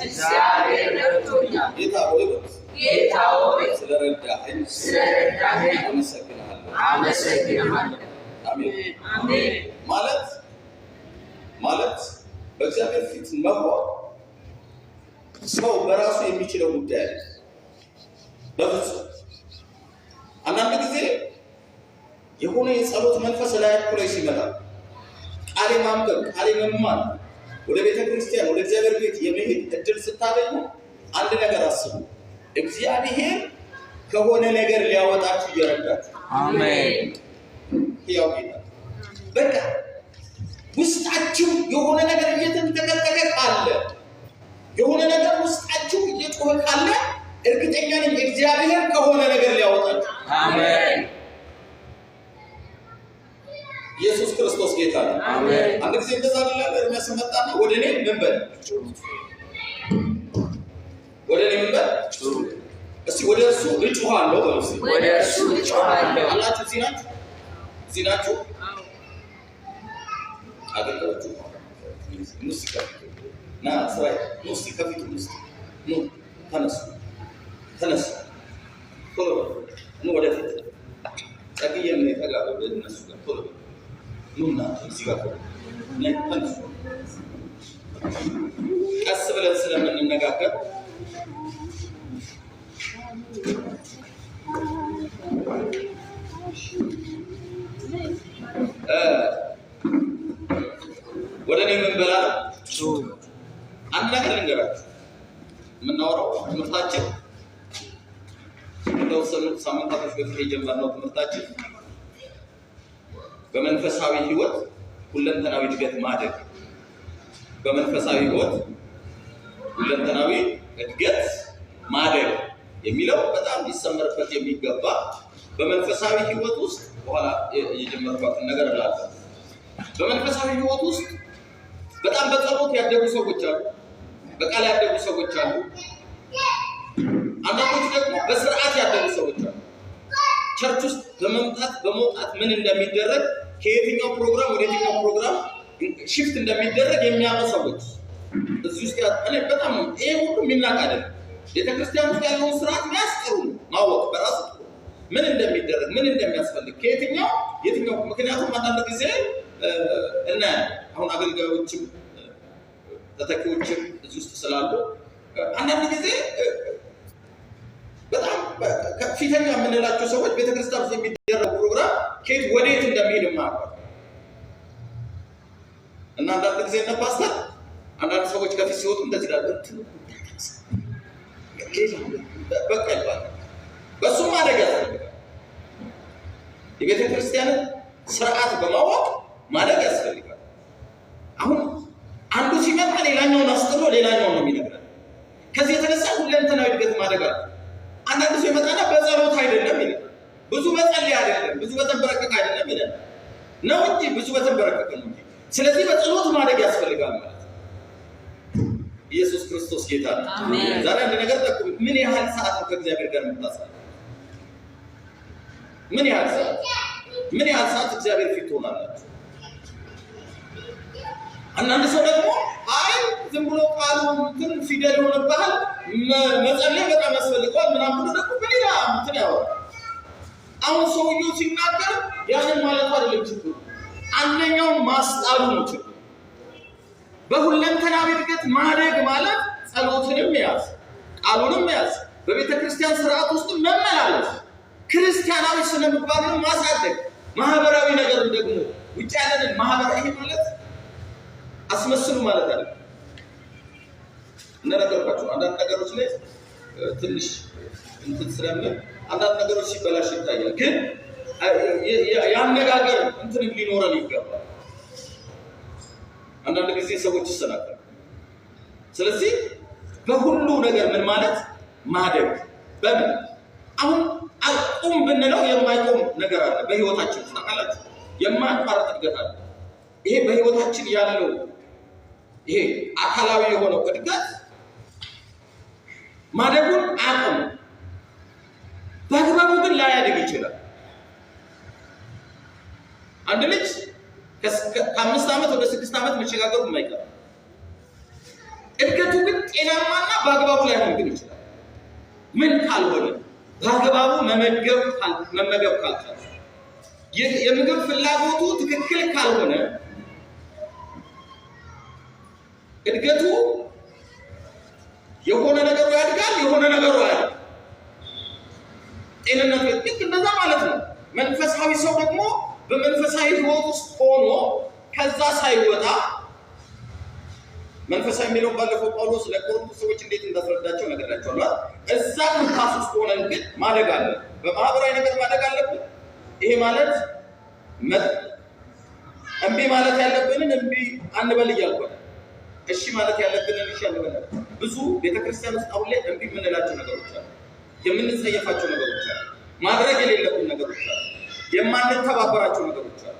እግዚአብሔር ረድቶኛል። ጌታ ሆይ ስለረዳኸኝ አመሰግናለሁ። አሜን። ማለት በእግዚአብሔር ፊት መቆም ሰው በራሱ የሚችለው ጉዳይ አይደለም። በፍጹም አንዳንድ ጊዜ የሆነ የጸሎት መንፈስ ላይ ሲመጣ ቃሌ ማንበብ ቃሌ መማር ወደ ቤተ ክርስቲያን ወደ እግዚአብሔር ቤት የመሄድ እድል ስታገኙ አንድ ነገር አስቡ። እግዚአብሔር ከሆነ ነገር ሊያወጣችሁ እየረዳችሁ። አሜን። ያው ጌታ በቃ ውስጣችሁ የሆነ ነገር እየተንተከተከ ካለ የሆነ ነገር ውስጣችሁ እየጮኸ ካለ እርግጠኛ ነኝ እግዚአብሔር ከሆነ ነገር ሊያወጣችሁ። አሜን። ኢየሱስ ክርስቶስ ጌታ ነው። አሜን። አንድ ጊዜ እንደዛ ይላል ኤርምያስ መጣና ወደ እኔ ምን በል እስቲ ወደ እሱ እጮሃለሁ በሉ። ወደ እሱ እጮሃለሁ አላችሁ። ሲናችሁ አገራችሁ ሙዚቃ ና ስራይ ሙዚቃ ከፊቱ ሙዚቃ ተነሱ ቶሎ ወደፊት ጠቅዬ ምን ተጋሩ በእነሱ ጋር ቶሎ ኑና ሙዚቃ ተነሱ። ቀስ ብለን ስለምንነጋገር ወደ እኔ ምን በላ አንድ ነገር ልንገራችሁ። የምናወራው ትምህርታችን የተወሰኑ ሳምንታቶች በፊት የጀመርነው ትምህርታችን በመንፈሳዊ ሕይወት ሁለንተናዊ እድገት ማደግ፣ በመንፈሳዊ ሕይወት ሁለንተናዊ እድገት ማደግ የሚለው በጣም ሊሰመርበት የሚገባ በመንፈሳዊ ሕይወት ውስጥ በኋላ የጀመርኳትን ነገር እላለሁ። በመንፈሳዊ ሕይወት ውስጥ በጣም በጸሎት ያደጉ ሰዎች አሉ፣ በቃል ያደጉ ሰዎች አሉ። አንዳንዶች ደግሞ በስርዓት ያደጉ ሰዎች አሉ። ቸርች ውስጥ በመምጣት በመውጣት ምን እንደሚደረግ ከየትኛው ፕሮግራም ወደ የትኛው ፕሮግራም ሽፍት እንደሚደረግ የሚያውቁ ሰዎች እዚህ ውስጥ እኔ በጣም ይሄ ሁሉ የሚናቅ አይደለም። ቤተክርስቲያን ውስጥ ያለውን ስርዓት የሚያስጥሩ ማወቅ በራሱ ምን እንደሚደረግ ምን እንደሚያስፈልግ ከየትኛው የትኛው ምክንያቱም አንዳንድ ጊዜ እናያለን። አሁን አገልጋዮችም ተተኪዎችም እዚህ ውስጥ ስላሉ አንዳንድ ጊዜ በጣም ከፊተኛ የምንላቸው ሰዎች ቤተክርስቲያን ውስጥ የሚደረግ ፕሮግራም ከየት ወዴት እንደሚሄድ ማያውቁ እና አንዳንድ ጊዜ እነ ፓስተር አንዳንድ ሰዎች ከፊት ሲወጡ እንደዚህ ጋር በቃ ይባላል። በሱም ማደግ ያስፈልጋል። የቤተ ክርስቲያንን ስርዓት በማወቅ ማደግ ያስፈልጋል። አሁን አንዱ ሲመጣ ሌላኛውን አስጥሎ ሌላኛውን ነው የሚነግረን። ከዚህ የተነሳ ሁለንተናዊ እድገት ማደግ አለ። አንዳንድ ሰው ይመጣና በጸሎት አይደለም ይላል፣ ብዙ በጸለይ አይደለም፣ ብዙ በተንበረከክ አይደለም ይላል ነው እንጂ ብዙ በተንበረከክ ነው እንጂ። ስለዚህ በጸሎት ማደግ ያስፈልጋል ማለት ነው። ኢየሱስ ክርስቶስ ጌታ ነው። አሜን። ዛሬ አንድ ነገር ጠቁም። ምን ያህል ሰዓት ነው ከእግዚአብሔር ጋር የምታሳልፈው? ምን ያህል ሰዓት እግዚአብሔር ፊት ትሆናላችሁ? አንዳንድ ሰው ደግሞ አይ ዝም ብሎ ቃሉ እንትን ፊደል ሆነብሃል መጸለይ በጣም ያስፈልገዋል ምናምን ብሎ ደግሞ በሌላ እንትን ያወራል። አሁን ሰውየው ሲናገር ያንን ማለቱ አይደለም ችግሩ፣ አንደኛውን ማስጣሉ ነው ችግሩ። በሁለንተናዊ እድገት ማደግ ማለት ጸሎትንም ያዝ፣ ቃሉንም ያዝ፣ በቤተ ክርስቲያን ስርዓት ውስጥ መመላለስ፣ ክርስቲያናዊ ስነ ምግባርን ማሳደግ፣ ማህበራዊ ነገርን ደግሞ ውጭ ያለንን ማህበራዊ ማለት አስመስሉ ማለት አይደለም። እንደነገርኳችሁ አንዳንድ ነገሮች ላይ ትንሽ እንትን ስለምን አንዳንድ ነገሮች ሲበላሽ ይታያል። ግን ያነጋገር እንትን ሊኖረን ይገባል። አንዳንድ ጊዜ ሰዎች ይሰናከላሉ። ስለዚህ በሁሉ ነገር ምን ማለት ማደግ በምን አሁን አቁም ብንለው የማይቆም ነገር አለ በህይወታችን ታውቃላችሁ። የማያቋርጥ እድገት አለ። ይሄ በህይወታችን ያለው ይሄ አካላዊ የሆነው እድገት ማደጉን አቁም በአግባቡ ግን ላያድግ ይችላል። አንድ ልጅ ከ5 ዓመት ወደ 6 ዓመት መሸጋገሩ የማይቀር እድገቱ ግን ጤናማ በአግባቡ ላይ ሆን ግን ይችላል። ምን ካልሆነ በአግባቡ መመገብ ካልቻለ የምግብ ፍላጎቱ ትክክል ካልሆነ እድገቱ የሆነ ነገሩ ያድጋል፣ የሆነ ነገሩ አያድግም። ጤንነቱ ልክ እንደዛ ማለት ነው። መንፈሳዊ ሰው ደግሞ በመንፈሳዊ ሕይወት ውስጥ ሆኖ ከዛ ሳይወጣ መንፈሳዊ የሚለው ባለፈው ጳውሎስ ለቆሮንቶስ ሰዎች እንዴት እንዳስረዳቸው ነግሬያቸዋለሁ። እዛ መንፈስ ውስጥ ሆነን ግን ማደግ አለ። በማህበራዊ ነገር ማደግ አለብን። ይሄ ማለት እምቢ ማለት ያለብንን እምቢ አንበል እያልኩ ነው። እሺ ማለት ያለብንን እሺ አንበል። ብዙ ቤተክርስቲያን ውስጥ አሁን ላይ እምቢ የምንላቸው ነገሮች አሉ፣ የምንጸየፋቸው ነገሮች አሉ፣ ማድረግ የሌለብን ነገሮች አሉ፣ የማንተባበራቸው ነገሮች አሉ።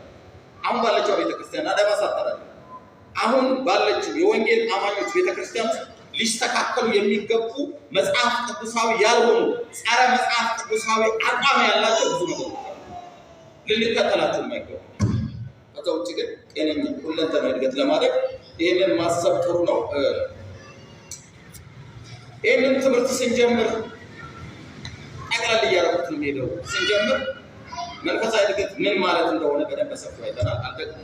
አሁን ባለችው ቤተክርስቲያን አዳማ ሳታራለ አሁን ባለችው የወንጌል አማኞች ቤተክርስቲያን ውስጥ ሊስተካከሉ የሚገቡ መጽሐፍ ቅዱሳዊ ያልሆኑ ጸረ መጽሐፍ ቅዱሳዊ አቋም ያላቸው ብዙ ነገሮች አሉ፣ ልንከተላቸው የማይገቡ። ከዛ ውጭ ግን ጤነኛ ሁለንተናዊ እድገት ለማድረግ ይህንን ማሰብ ጥሩ ነው። ይህንን ትምህርት ስንጀምር ጠቅላላ እያደረጉት ነው የሚሄደው። ስንጀምር መንፈሳዊ እድገት ምን ማለት እንደሆነ በደንብ በሰፊው አይተናል። አልደግሞ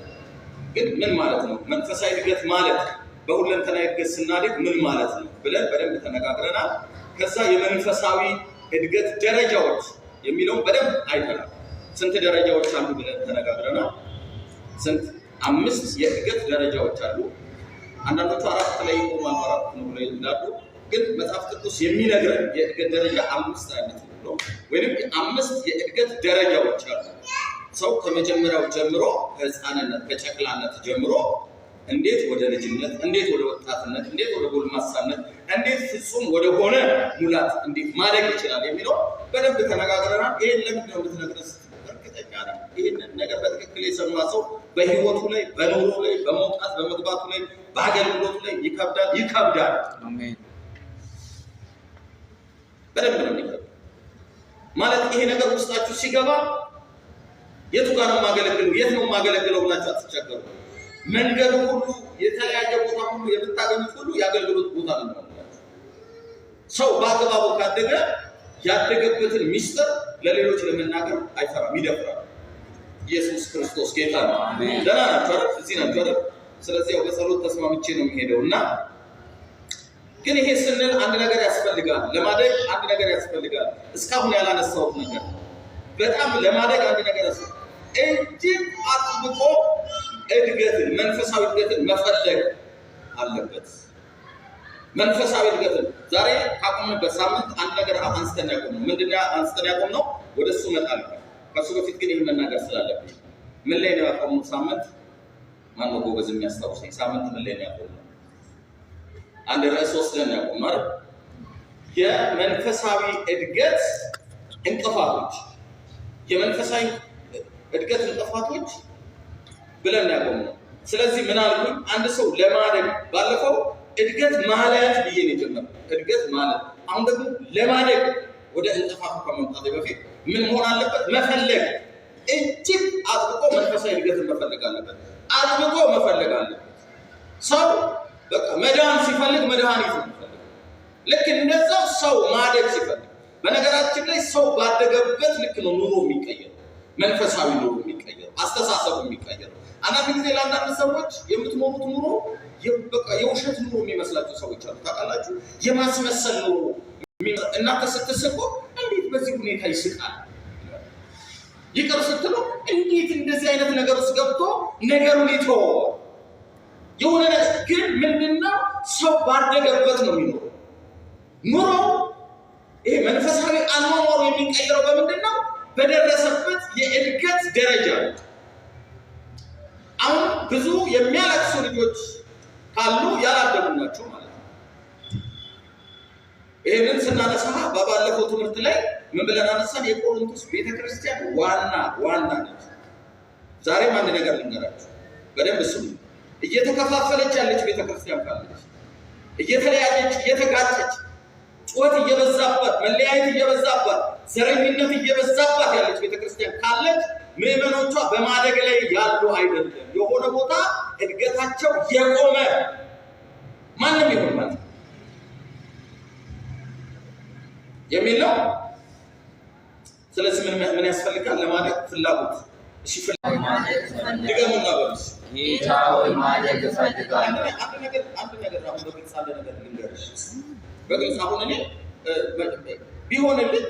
ግን ምን ማለት ነው መንፈሳዊ እድገት ማለት፣ በሁለንተናዊ እድገት ስናድግ ምን ማለት ነው ብለን በደንብ ተነጋግረናል። ከዛ የመንፈሳዊ እድገት ደረጃዎች የሚለውን በደንብ አይተናል። ስንት ደረጃዎች አሉ ብለን ተነጋግረናል። ስንት 5 የእድገት ደረጃዎች አሉ። አንዳንዶቹ 4 ላይ ይቆማሉ፣ 4 ነው ላይ ይላሉ። ግን መጽሐፍ ቅዱስ የሚነግረን የእድገት ደረጃ 5 አይነት ነው፣ ወይንም 5 የእድገት ደረጃዎች አሉ። ሰው ከመጀመሪያው ጀምሮ ከህፃንነት ከጨቅላነት ጀምሮ እንዴት ወደ ልጅነት፣ እንዴት ወደ ወጣትነት፣ እንዴት ወደ ጎልማሳነት፣ እንዴት ፍጹም ወደ ሆነ ሙላት እንዴት ማደግ ይችላል የሚለው በደንብ ተነጋግረናል። ይሄን ለምንድን ነው የምትነግረን? እርግጠኛ ነኝ ይህንን ነገር በትክክል የሰማ ሰው በህይወቱ ላይ፣ በኑሮ ላይ፣ በመውጣት በመግባቱ ላይ፣ በአገልግሎቱ ላይ ይከብዳል። አሜን። በደንብ ነው የሚከብድ ማለት ይሄ ነገር ውስጣችሁ ሲገባ የቱ ጋር ነው የማገለግለው፣ የት ነው የማገለግለው ብላችሁ አትቸገሩ። መንገዱ ሁሉ የተለያየ ቦታ ሁሉ የምታገኙት ሁሉ የአገልግሎት ቦታ ነው ማለት። ሰው በአግባቡ ካደገ ያደገበትን ሚስጥር ለሌሎች ለመናገር አይፈራም፣ ይደፍራል። ኢየሱስ ክርስቶስ ጌታ ነው። ደህና ናቸው አይደል? እዚህ ናቸው አይደል? ስለዚህ ያው በጸሎት ተስማምቼ ነው የሚሄደው እና ግን ይሄ ስንል አንድ ነገር ያስፈልጋል። ለማደግ አንድ ነገር ያስፈልጋል። እስካሁን ያላነሳሁት ነገር በጣም ለማደግ አንድ ነገር ያስፈልጋል። እጅግ አጥብቆ እድገትን፣ መንፈሳዊ እድገትን መፈለግ አለበት። መንፈሳዊ እድገትን ዛሬ ካቆምንበት ሳምንት አንድ ነገር አንስተን ያቆምነው ምንድነው? አንስተን ያቆምነው ወደ እሱ እመጣለሁ። ከሱ በፊት ግን ይህን መናገር ስላለብኝ ምን ላይ ነው ያቆምነው? ሳምንት ማነው ጎበዝ የሚያስታውሰኝ? ሳምንት ምን ላይ ነው ያቆምነው? አንድ ርዕስ ወስደን ያቆምነው አይደል? የመንፈሳዊ እድገት እንቅፋቶች፣ የመንፈሳዊ እድገት እንቅፋቶች ብለን ያቆምነው። ስለዚህ ምን አልኩኝ? አንድ ሰው ለማደግ ባለፈው እድገት ማለት ብዬ ነው የጀመረው። እድገት ማለት አሁን ደግሞ ለማደግ ወደ እንቅፋቱ ከመምጣት በፊት ምን መሆን አለበት? መፈለግ፣ እጅግ አጥብቆ መንፈሳዊ እድገትን መፈለግ አለበት። አጥብቆ መፈለግ አለበት። ሰው በቃ መዳን ሲፈልግ መድኃኒት ነው የሚፈልግ። ልክ እንደዛው ሰው ማደግ ሲፈልግ፣ በነገራችን ላይ ሰው ባደገበት ልክ ነው ኑሮ የሚቀየረው፣ መንፈሳዊ ኑሮ የሚቀየረው፣ አስተሳሰቡ የሚቀየረው። አንዳንድ ጊዜ ለአንዳንድ ሰዎች የምትኖሩት ኑሮ በቃ የውሸት ኑሮ የሚመስላቸው ሰዎች አሉ። ታውቃላችሁ? የማስመሰል ኑሮ። እናንተ ስትስቁ እንዴት በዚህ ሁኔታ ይስቃል? ይቅር ስትሉ እንዴት እንደዚህ አይነት ነገር ውስጥ ገብቶ ነገሩን ይተወዋል? የሆነ ነገር ግን ምንድነው? ሰው ባደገበት ነው የሚኖረው። ኑሮ ይሄ መንፈሳዊ አኗኗሩ የሚቀየረው በምንድነው? በደረሰበት የእድገት ደረጃ። አሁን ብዙ የሚያለቅሱ ልጆች ካሉ ያላደጉ ናቸው ማለት ነው። ይህንን ስናነሳ በባለፈው ትምህርት ላይ ምን ብለን አነሳን? የቆሮንቶስ ቤተክርስቲያን ዋና ነች። ዛሬም አንድ ነገር ልንገራችሁ በደንብ ስሙ። እየተከፋፈለች ያለች ቤተክርስቲያን ካለች፣ እየተለያየች እየተጋጨች፣ ጩኸት እየበዛባት፣ መለያየት እየበዛባት፣ ዘረኝነት እየበዛባት ያለች ቤተክርስቲያን ካለች ምዕመኖቿ በማደግ ላይ ያሉ አይደለም። የሆነ ቦታ እድገታቸው የቆመ ማንም ይሁን ማለት የሚል ነው። ስለዚህ ምን ያስፈልጋል ለማለት ፍላጎት። እሺ ድገሙና በሉስ ጌታ ሆይ ማደግ እፈልጋለሁ። አንድ ነገር አሁን በግልጽ አንድ ነገር ልንገርሽ። በግልጽ አሁን እኔ ቢሆንልኝ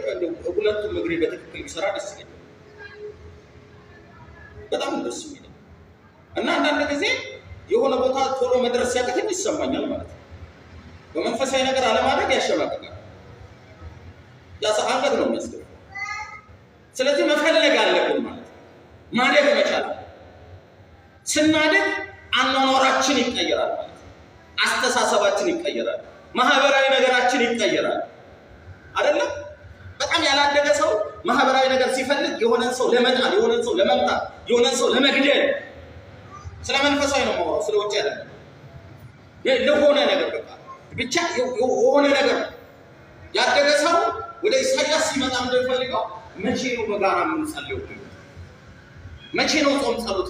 ሁለቱም እግሬ በትክክል ቢሰራ ደስ ይለኛል። በጣም ደስ ይለኛል። እና አንዳንድ ጊዜ የሆነ ቦታ ቶሎ መድረስ ሲያቅተኝ ይሰማኛል ማለት ነው። በመንፈሳዊ ነገር አለማድረግ ያሸማቅቃል። አንገት ነው የሚያስገባው። ስለዚህ መፈለግ አለብን ማለት ነው። ማደግ መቻል። ስናደግ አኗኗራችን ይቀየራል ማለት ነው። አስተሳሰባችን ይቀየራል። ማህበራዊ ነገራችን ይቀየራል። አይደለም? በጣም ያላደገ ሰው ማህበራዊ ነገር ሲፈልግ የሆነን ሰው ለመጣል፣ የሆነን ሰው ለመምታት፣ የሆነን ሰው ለመግደል። ስለ መንፈሳዊ ነው የማወራው፣ ስለ ውጭ አይደለም። ለሆነ ነገር በቃ ብቻ የሆነ ነገር ያደገ ሰው ወደ ኢሳያስ ሲመጣ እንደሚፈልገው መቼ ነው በጋራ የምንጸልየው? መቼ ነው ጾም ጸሎት?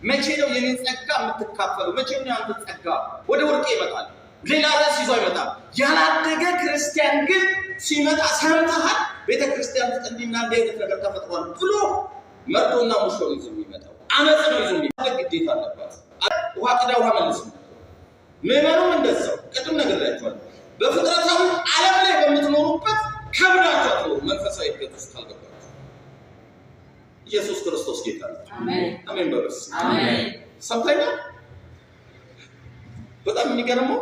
መቼ ነው የኔን ጸጋ የምትካፈሉ? መቼ ነው ያንተ ጸጋ ወደ ወርቄ ይመጣል? ሌላ ራስ ይዞ አይመጣም። ያላደገ ክርስቲያን ግን ሲመጣ ሰምተሃል፣ ቤተክርስቲያን እንዲና እንዲህ አይነት ነገር ተፈጥሯል ብሎ መርዶና ሙሾ ይዞ የሚመጣው አመጽ ነው ይዞ የሚመጣው ግዴታ አለባት። ውሃ ቅዳ ውሃ መልስ። ምዕመኑም እንደዛው ቅድም ነግሬያችኋለሁ። በፍጥረታዊ ዓለም ላይ በምትኖሩበት ከብዳችሁ መንፈሳዊ እድገት ውስጥ ካልገባችሁ ኢየሱስ ክርስቶስ ጌታ ነው። አሜን በሉስ። ሰምተኛ በጣም የሚገርመው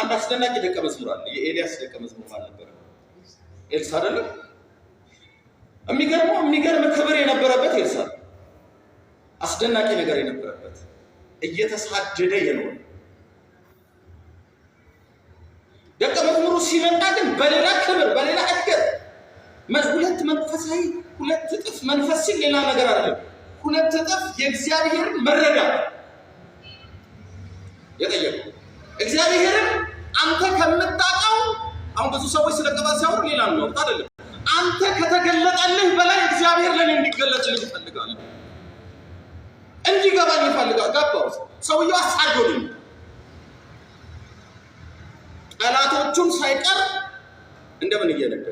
አንድ አስደናቂ ደቀ መዝሙር አለ። የኤልያስ ደቀ መዝሙር አልነበረ ኤልሳ አይደለም? የሚገርም ክብር የነበረበት ኤልሳ፣ አስደናቂ ነገር የነበረበት እየተሳደደ የኖረ ደቀ መዝሙሩ ሲመጣ ግን በሌላ ክብር በሌላ እድገት ሁለት መንፈሳዊ ሁለት እጥፍ መንፈስ ሲል ሌላ ነገር አይደለም። ሁለት እጥፍ የእግዚአብሔርን መረዳት የጠየቀው እግዚአብሔርን አንተ ከምታውቀው። አሁን ብዙ ሰዎች ስለ ቅባት ሲያወሩ ሌላ ነው አይደለም። አንተ ከተገለጠልህ በላይ እግዚአብሔር ለኔ እንዲገለጽልኝ ይፈልጋል፣ እንዲገባኝ ይፈልጋል። ገባው። ሰውየው አሳዶልኝ ጠላቶቹን ሳይቀር እንደምን እየነዳ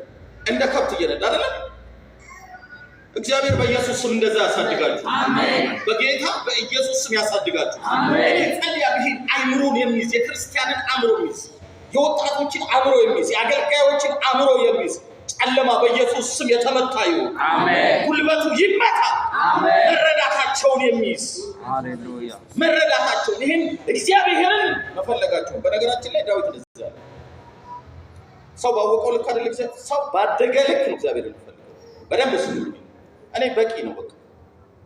እንደ ከብት እየነዳ አይደለም። እግዚአብሔር በኢየሱስ ስም እንደዛ ያሳድጋችሁ። አሜን። በጌታ በኢየሱስ ስም ያሳድጋችሁ። አሜን። ጸልያለሁ። አእምሮን የሚይዝ የክርስቲያንን አእምሮ የሚይዝ የወጣቶችን አእምሮ የሚይዝ የአገልጋዮችን አእምሮ የሚይዝ ጨለማ በኢየሱስ ስም የተመታ ይሁን። አሜን። ጉልበቱ ይመታ። አሜን። መረዳታቸውን የሚይዝ ሃሌሉያ፣ መረዳታቸውን ይሄን እግዚአብሔርን መፈለጋቸው። በነገራችን ላይ ዳዊት እንደዛ ያለ ሰው ባወቀው ልክ አይደለም። ሰው ባደገ ልክ ነው እግዚአብሔር የሚፈልገው። በደንብ ስሙ። እኔ በቂ ነው በቃ።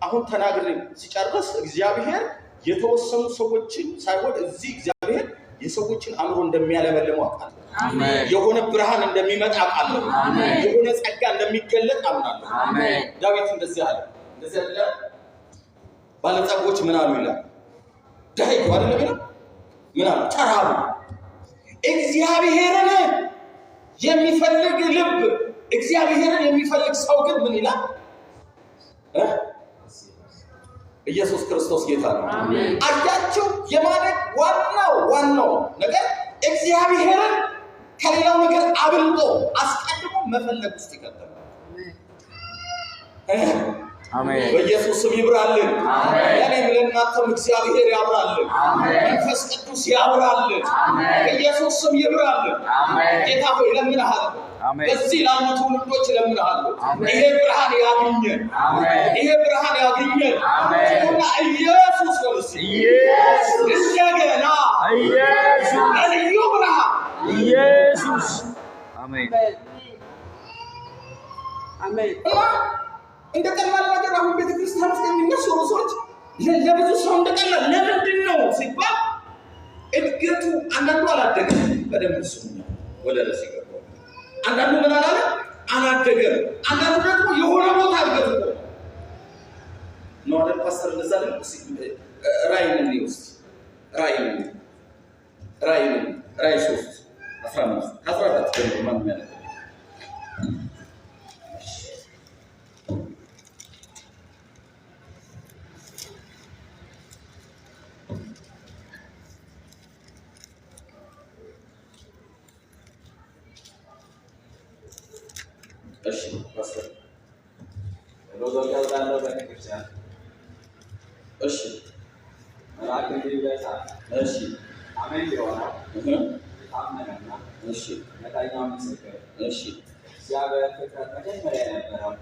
አሁን ተናግሬ ሲጨርስ እግዚአብሔር የተወሰኑ ሰዎችን ሳይሆን እዚህ እግዚአብሔር የሰዎችን አእምሮ እንደሚያለመልመው አውቃለሁ። አሜን። የሆነ ብርሃን እንደሚመጣ አውቃለሁ። አሜን። የሆነ ጸጋ እንደሚገለጥ አምናለሁ። አሜን። ዳዊት እንደዚህ አለ። እንደዚህ አለ። ባለጸጎች ምን አሉ ይላል? ዳዊት አይደለም ይላል? ምን አሉ? ተራቡ። እግዚአብሔርን የሚፈልግ ልብ፣ እግዚአብሔርን የሚፈልግ ሰው ግን ምን ይላል? ኢየሱስ ክርስቶስ ጌታ ነው። አያቸው የማደግ ዋናው ነገር እግዚአብሔርን ከሌላው ነገር አብልጦ አስቀድሞ መፈለግ ውስጥ ይከተላል። አሜን። በኢየሱስ ስም ይብራልን። አሜን። እኔም ለእናንተም እግዚአብሔር ያብራልን። አሜን። መንፈስ ቅዱስ ያብራልን። አሜን። በኢየሱስ ስም ይብራልን። አሜን። ጌታ ሆይ ለምንሃል፣ በዚህ ላሉ ትውልዶች ለምንሃል፣ ይሄ ብርሃን ያግኘን። አሜን። ይሄ ብርሃን ያግኘን። አሜን። እና ኢየሱስ ወልስ ኢየሱስ እንደገና ኢየሱስ ልዩ ብርሃን ኢየሱስ አሜን አሜን። እንደ ቀላል ነገር አሁን ቤተክርስቲያን ውስጥ የሚነሱ ሰዎች ለብዙ ሰው እንደቀላል ለምንድን ነው ሲባል እድገቱ አንዳንዱ አላደገም። በደንብ ስሙኛ ወደ ለሲ ገባው። አንዳንዱ ምን አላለ አላደገም። አንዳንዱ ደግሞ የሆነ ቦታ እድገቱ ነው። አይደል ፓስተር እንደዛ ነው። ራእይን ሊውስ ራእይ 3 14 ደግሞ ማን ያለው እሺ ፓስተር ሎጎ ያውጣለው በክርስቲያን እሺ መልአክ እንዲበዛ እሺ አሜን ይሆናል። ታምነና እሺ መታኛው ምስክር እሺ እግዚአብሔር ፍጥረት መጀመሪያ የነበረው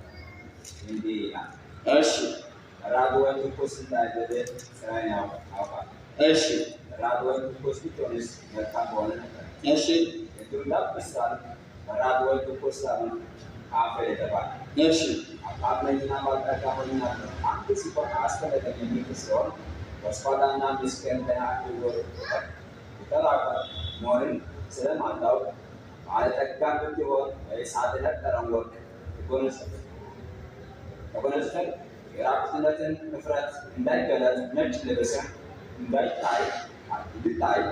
እንዲህ ይላል። እሺ ራብ ወንድ እኮ ስታደደ ስራን ያውቃል። እሺ ራብ ወንድ እኮ ስትሆንስ መልካም በሆነ ነበር። እሺ የዱላብ ምሳሌ ራብ ወንድ እኮ ሳይሆን ካፈ የተባለ እሺ አባመኝና ባልጠጋ ሆኝና አንድ ሲሆን አስፈለገኝ የሚል ሲሆን ወስፋዳና ምስኪን ተናግሮ ተላቀ ሞርን ስለማታውቅ ባለጠጋ ብትሆን በእሳት የነጠረውን ወርቅ ተጎነጽፈን የራቁትነትን እፍረት እንዳይገለጥ ነጭ ልብስን እንድታይ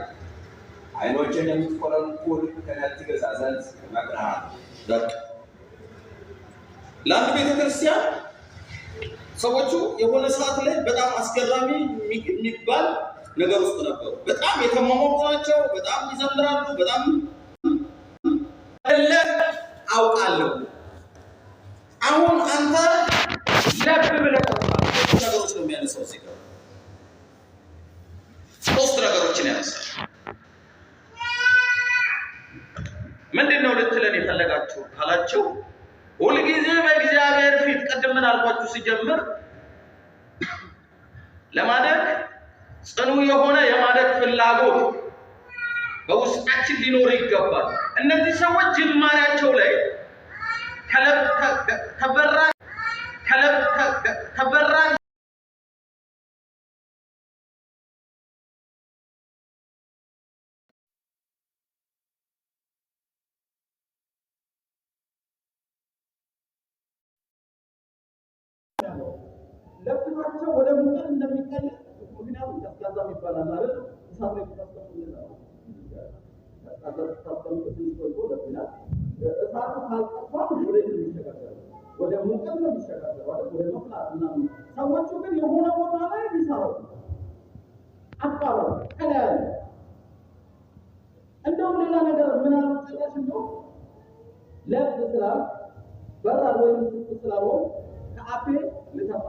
ዓይኖችን የምትኮለኩል ክህነት ትገዛ ዘንድ እመክርሃለሁ። ለአንድ ቤተክርስቲያን ሰዎቹ የሆነ ሰዓት ላይ በጣም አስገራሚ የሚባል ነገር ውስጥ ነበሩ። በጣም የተሟሟቁ ናቸው። በጣም ይዘምራሉ። በጣም አውቃለሁ። አሁን አንተ ለብ ብለህ ነገሮች ነው የሚያነሳው። እዚህ ጋር ሶስት ነገሮችን ያነሳል። ምንድን ነው ልትለን የፈለጋችሁ ካላችሁ ሁልጊዜ በእግዚአብሔር ፊት ቅድም ምን አልኳችሁ ሲጀምር ለማደግ ጽኑ የሆነ የማደግ ፍላጎት በውስጣችን ሊኖር ይገባል። እነዚህ ሰዎች ጅማሬያቸው ላይ ከበራ ለብቻቸው ወደ ሙቀት እንደሚቀየር ምክንያቱም ቀዝቃዛ ይባላል ማለት እሳት ላይ ተስተካክሎ እሳቱ ካልጠፋ ወደ የሚሸጋገር ወደ ሙቀት ነው የሚሸጋገር ወደ መፍላት ምናምን። ሰዎቹ ግን የሆነ ቦታ ላይ ቢሰሩ አባባል ተለያዩ። እንደውም ሌላ ነገር ምን አሉ ጭራሽ እንደው ለብ ስላል በራር ወይም ስላልሆን ከአፌ ልተፋ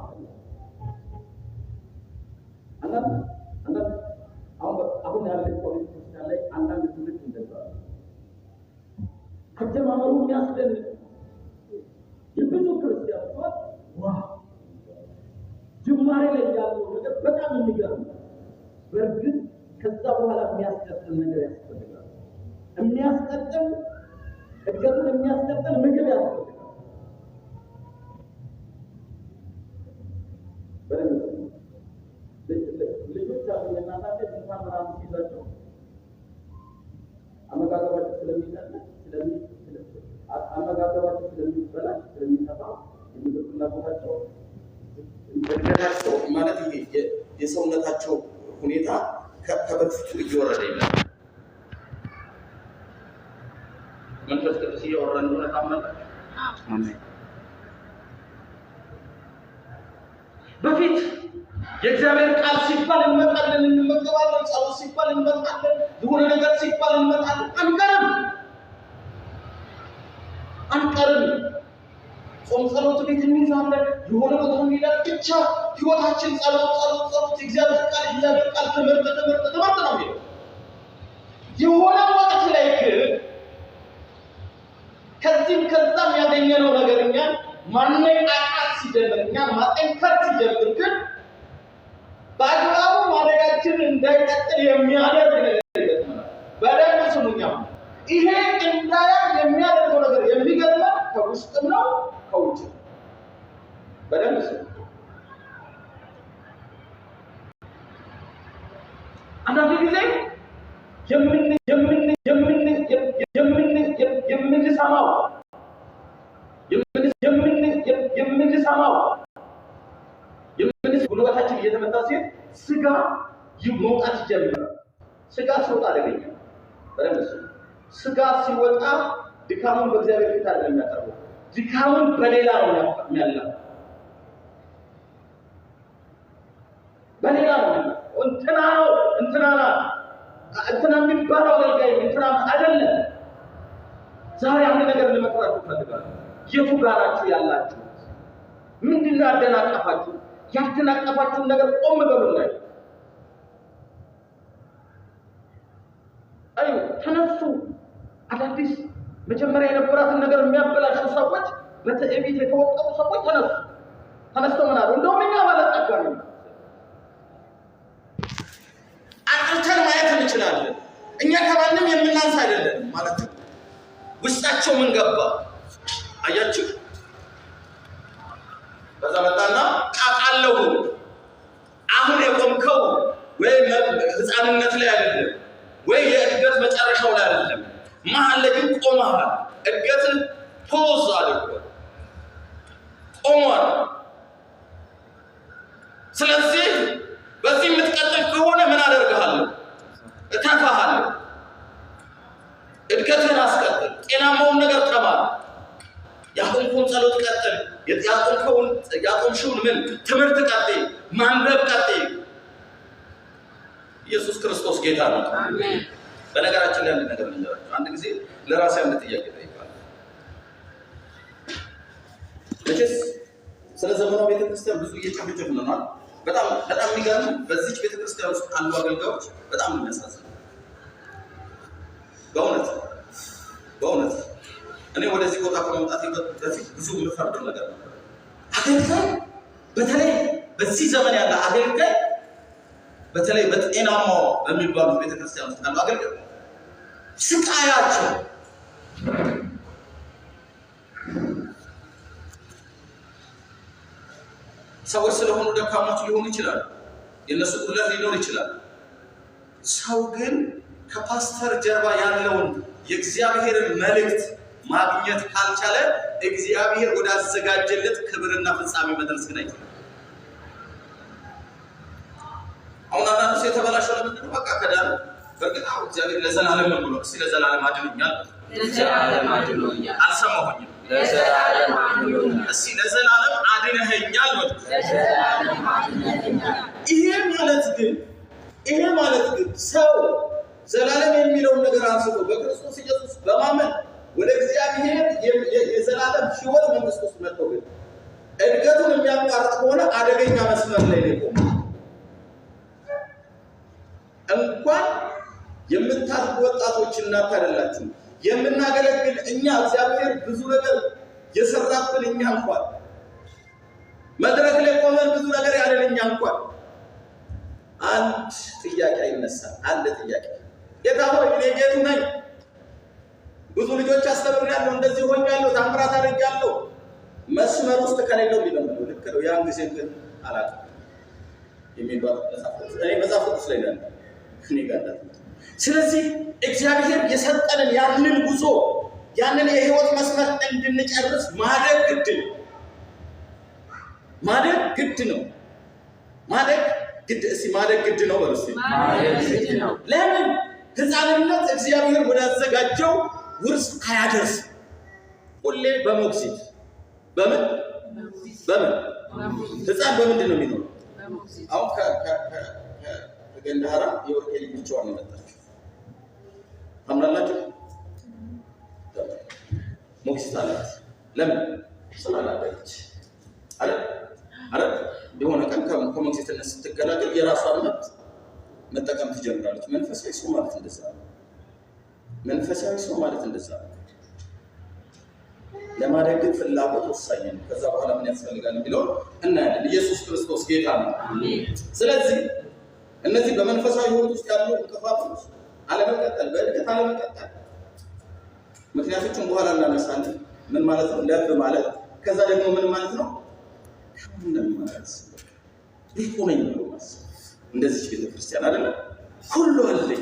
አሁን ያለ ፖለቲካ ላይ አንዳንድ ትምህርት እንደዛ አጀማመሩ የሚያስደንቅ የብዙ ክርስቲያኖች ጅማሬ ላይ ያለው ነገር በጣም የሚገርም። በእርግጥ ከዛ በኋላ የሚያስቀጥል ነገር ያስፈልጋል። የሚያስቀጥል እድገቱን የሚያስቀጥል ምግብ ያስፈልጋል። ልጆች አሉ የእናታቸው እንኳን ምናምን ሲይዛቸው አመጋገባቸው ስለሚቀጥል አመጋገባቸው ስለሚበላሽ ስለሚጠፋ የምግብ ፍላጎታቸው እድገታቸው ማለት ይሄ የሰውነታቸው ሁኔታ ከበፊቱ እየወረደ ይላል። መንፈስ ቅዱስ እያወራ እንደሆነ ታምናላችሁ? አሜን። በፊት የእግዚአብሔር ቃል ሲባል እንመጣለን፣ እንመገባለን። ጸሎት ሲባል እንመጣለን። የሆነ ነገር ሲባል እንመጣለን። አንቀርም። ጾም ጸሎት ቤት እንይዛለን። የሆነ ቦታ እንሄዳለን። ብቻ ህይወታችን ጸሎት የእግዚአብሔር ቃል ትምህርት ነው የሚለው። የሆነ ወቅት ላይ ግን ከዚህም ከዛም ያገኘነው ነገር እኛን ማነቃቃት ሲጀምር፣ እኛን ማጠንከር ሲጀምር ግን በአግባቡ ማደጋችን እንዳይቀጥል የሚያደርግ ነገር ይገጥመናል። በደንብ ስሙኛ። ይሄ እንዳያል የሚያደርገው ነገር የሚገጥመን ከውስጥም ነው ከውጭ። በደንብ ስሙ። አንዳንድ ጊዜ የምንሰማው ጉልበታችን እየተመታ ሲሄድ ስጋ መውጣት ይጀምራል። ስጋ ሲወጣ አደገኛ። በደንብ ስጋ ሲወጣ ድካሙን በእግዚአብሔር ፊት አይደለም የሚያቀርበው፣ ድካሙን በሌላ ነው የሚያለው። በሌላ ነው እንትና የሚባለው አገልጋይ እንትና አይደለም። ዛሬ አንድ ነገር ልመክራችሁ እፈልጋለሁ። የቱ ጋር ናችሁ ያላችሁ? ምንድነው ያደናቀፋችሁ? ያደናቀፋችሁን ነገር ቆም በሉና አዩ ተነሱ። አዳዲስ መጀመሪያ የነበራትን ነገር የሚያበላሹ ሰዎች፣ በትዕቢት የተወቀሩ ሰዎች ተነስተው ምን አሉ? እንደውም እኛ ባለጸጋ ነን፣ አጥርተን ማየት እንችላለን፣ እኛ ከማንም የምናንስ አይደለም ማለት ነው። ውስጣቸው ምን ገባ አያችሁ? በዛ መጣና ቃቃለው አሁን የቆምከው ወይ ህፃንነት ላይ አይደለም ወይ የእድገት መጨረሻው ላይ አይደለም፣ መሀል ላይ ግን ቆመሃል። እድገትን ፖዝ አድርጎ ቆሟል። ስለዚህ በዚህ የምትቀጥል ከሆነ ምን አደርግሃለሁ? እተፋሃለሁ። እድገትን አስቀጥል፣ ጤናማውን ነገር ተማር፣ ያቆምከውን ጸሎት ቀጥል፣ ያቆምሽውን ምን ትምህርት ቀጥል፣ ማንበብ ቀጥል። ኢየሱስ ክርስቶስ ጌታ ነው። አሜን። በነገራችን ላይ አንድ ነገር ልንገራችሁ። አንድ ጊዜ ለራሴ አንድ ጥያቄ ጠይቃለሁ። መቼስ ስለ ዘመናዊ ቤተክርስቲያን ብዙ እየጨፈጨፍን ነው። በጣም የሚገርም በዚህ ቤተክርስቲያን ውስጥ አሉ አገልጋዮች በጣም የሚያሳዝኑ። በእውነት እኔ ወደዚህ ቦታ ከመምጣት በፊት ብዙ የምፈርደው ነገር ነው። አገልጋይ በተለይ በዚህ ዘመን ያለ አገልጋይ በተለይ በጤናማው በሚባሉት ቤተክርስቲያን ውስጥ ያሉ አገልጋዮች ስቃያቸው ሰዎች ስለሆኑ ደካሞች ሊሆኑ ይችላሉ፣ የነሱ ጉድለት ሊኖር ይችላል። ሰው ግን ከፓስተር ጀርባ ያለውን የእግዚአብሔርን መልእክት ማግኘት ካልቻለ እግዚአብሔር ወዳዘጋጀለት ክብርና ፍጻሜ መድረስ ግን አይችልም። አሁን አንዳንዱ ሰው የተበላሸው ለምንድን ነው? በቃ ከዳር በእርግጥ አሁን እግዚአብሔር ለዘላለም ነው ብሎ እስኪ ለዘላለም አድኖኛል፣ አልሰማሁኝም፣ እስኪ ለዘላለም አድነኸኛል ነው። ይሄ ማለት ግን ሰው ዘላለም የሚለውን ነገር አንስቶ በክርስቶስ ኢየሱስ በማመን ወደ እግዚአብሔር የዘላለም ሕይወት መንግስት ውስጥ መጥቶ ግን እድገቱን የሚያቋርጥ ከሆነ አደገኛ መስመር ላይ ነው። እንኳን የምታድጉ ወጣቶች እናት አይደላችሁ የምናገለግል እኛ እግዚአብሔር ብዙ ነገር የሰራብን እኛ እንኳን መድረክ ላይ ቆመን ብዙ ነገር ያለን እኛ እንኳን አንድ ጥያቄ ይነሳል። አንድ ጥያቄ ጌታ ሆይ እኔ ጌቱ ነኝ፣ ብዙ ልጆች አስተምሬያለሁ፣ እንደዚህ ሆኛለሁ፣ ታምራት አድርጌያለሁ፣ መስመር ውስጥ ከሌለው ሊለምዱ ልክ ነው። ያን ጊዜ ግን አላውቅም የሚባል መጽሐፍ ቅዱስ ላይ ነው እኔ ጋር። ስለዚህ እግዚአብሔር የሰጠንን ያንን ጉዞ ያንን የህይወት መስመር እንድንጨርስ ማደግ ግድ ነው። ማደግ ግድ ነው። ማደግ ግድ ነው በሉ እስቲ። ለምን? ህፃንነት እግዚአብሔር ወዳዘጋጀው ውርስ አያደርስ። ሁሌ በሞግዚት በምን ህፃን በምንድን ነው የሚኖረው? አሁን ከገንዳራ የወርቄ ልጅ ብቻዋን ነው የመጣችው። ታምናላችሁ? ሞግዚት አላት። ለምን? ስላላደገች አረ የሆነ ቀን ከሞግዚትነት ስትገላገል የራሷን መብት መጠቀም ትጀምራለች። መንፈሳዊ ሰው ማለት እንደዛ ነው። ለማደግ ግን ፍላጎት ወሳኝ ነው። ከዛ በኋላ ምን ያስፈልጋል የሚለው እናያለን። ኢየሱስ ክርስቶስ ጌታ ነው። ስለዚህ እነዚህ በመንፈሳዊ ህይወት ውስጥ ያሉ እንቅፋቶች አለመቀጠል፣ በእድገት አለመቀጠል ምክንያቶችን በኋላ እናነሳለን። ምን ማለት ነው? ለብ ማለት ከዛ ደግሞ ምን ማለት ነው? ከምንም ማለት ሊቆመኝ ነው ማለት እንደዚህ ቤተክርስቲያን አይደለም። ሁሉ አለኝ፣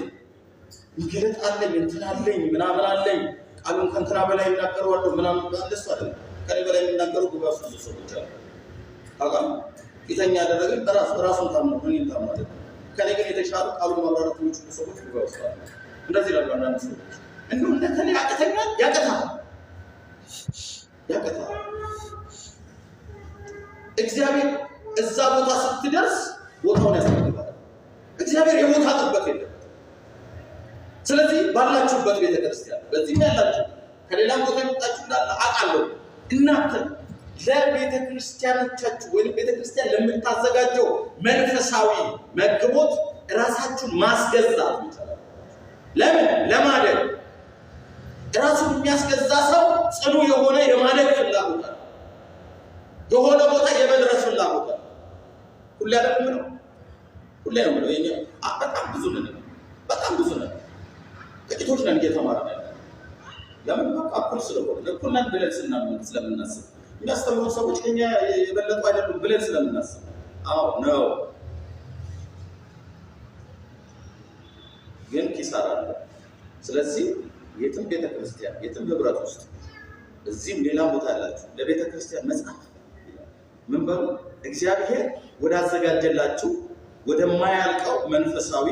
እንግዲህ አለኝ፣ እንትን አለኝ፣ ምናምን አለኝ፣ ቃሉን ከእንትና በላይ እናገረዋለሁ ምናምን ባለስ አይደለም። ከኔ በላይ የሚናገሩ ጉባኤ ውስጥ ሰዎች አሉ። ታውቃለህ፣ ፊተኛ ያደረገን ራሱን ታምኖ እኔን ታምኖ አይደለም። ከኔ ግን የተሻሉ ቃሉን ማብራራት የሚችሉ ሰዎች ጉባኤ ውስጥ አሉ። እንደዚህ ይላሉ አንዳንድ ሰዎች። እንደው እንደከኔ ያቀተኛል፣ ያቀታል። እግዚአብሔር እዛ ቦታ ስትደርስ ቦታውን ያስፈልጋል። እግዚአብሔር የቦታ ጥበት የለም። ስለዚህ ባላችሁበት ቤተክርስቲያን በዚህም ያላችሁ ከሌላም ቦታ የመጣችሁ እንዳለ አውቃለሁ። እናንተ ለቤተ ክርስቲያኖቻችሁ ወይም ቤተ ክርስቲያን ለምታዘጋጀው መንፈሳዊ መግቦት ራሳችሁን ማስገዛት ይችላል። ለምን? ለማደግ። ራሱን የሚያስገዛ ሰው ጽኑ የሆነ የማደግ ፍላጎት አለ። የሆነ ቦታ የመድረስ ፍላጎት አለ። ሁሌ አይደለም ነው። ሁሌ ነው ነው የኛ በጣም ብዙ ነን። ጥቂቶች ነን እየተማርን ያለ። ለምን? በቃ እኩል ስለሆነ እኩል ነን ብለን ስለምናስብ የሚያስተምሩ ሰዎች ከኛ የበለጡ አይደሉም ብለን ስለምናስብ አዎ ነው። ግን ኪሳራ አለ። ስለዚህ የትም ቤተክርስቲያን የትም ህብረት ውስጥ እዚህም ሌላ ቦታ ያላችሁ ለቤተክርስቲያን መጽሐፍ ምን በሉ እግዚአብሔር ወዳዘጋጀላችሁ ወደማያልቀው መንፈሳዊ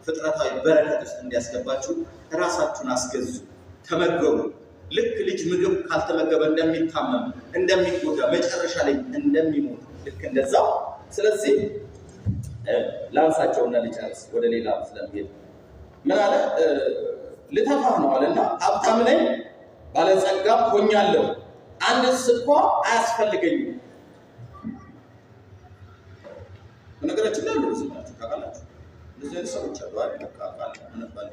ፍጥረታዊ በረከት ውስጥ እንዲያስገባችሁ ራሳችሁን አስገዙ፣ ተመገቡ። ልክ ልጅ ምግብ ካልተመገበ እንደሚታመም እንደሚጎዳ መጨረሻ ላይ እንደሚሞት ልክ እንደዛው። ስለዚህ ላንሳቸውና ልጨርስ ወደ ሌላ ስለሚሄድ ምን አለ ልተፋህ ነው አለና ሀብታም ነኝ ባለጸጋም ሆኛለሁ አንድ ስኳ አያስፈልገኝም። በነገራችን ላይ ብዙ ናቸው ታውቃላችሁ። እነዚህ ሰዎች አሉ አይደል? ካቃል ምንባል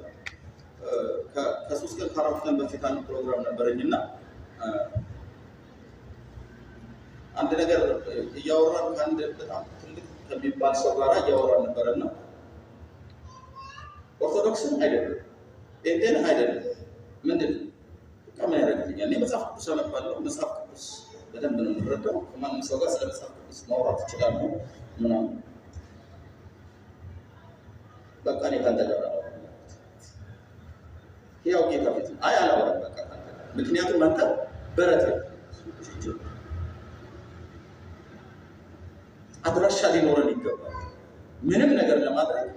ከሶስት ቀን ከአራት ቀን በፊት አንድ ፕሮግራም ነበረኝና አንድ ነገር እያወራን ከአንድ በጣም ትልቅ ከሚባል ሰው ጋር እያወራን ነበረና ኦርቶዶክስን አይደለም ጴንጤን አይደለም ምንድን በጣም ያደርግልኛል። እኔ መጽሐፍ ቅዱስ አነባለሁ። መጽሐፍ ቅዱስ በደንብ ነው የምንረዳው። ከማንም ሰው ጋር ስለ መጽሐፍ ቅዱስ ማውራት ይችላሉ ምናምን። በቃ እኔ ካንተ ጋር ያው ጌታ ፊት አይ አላወራም በቃ ካንተ ጋር። ምክንያቱም አንተ በረት አድራሻ ሊኖረን ይገባል። ምንም ነገር ለማድረግ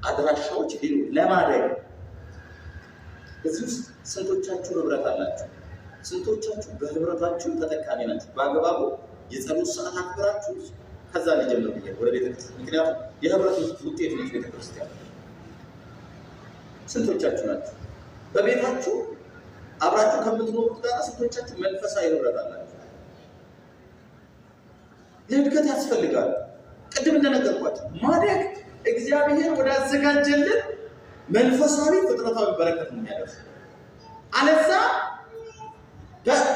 አድራሻዎች ሊኖር ለማድረግ እዚህ ውስጥ ስንቶቻችሁ ህብረት አላችሁ? ስንቶቻችሁ በህብረታችሁ ተጠቃሚ ናችሁ? በአግባቡ የጸሎት ሰዓት አክብራችሁ ከዛ ሊጀምር ብዬ ወደ ቤተክርስቲያን። ምክንያቱም የህብረት ውጤት ነች ቤተክርስቲያን። ስንቶቻችሁ ናችሁ? በቤታችሁ አብራችሁ ከምትኖሩት ጋር ስንቶቻችሁ መንፈሳዊ ህብረት አላችሁ? ለእድገት ያስፈልጋል። ቅድም እንደነገርኳችሁ ማደግ እግዚአብሔር ወዳዘጋጀልን መንፈሳዊ ፍጥረታዊ በረከት ነው የሚያደርሰው። አለዛ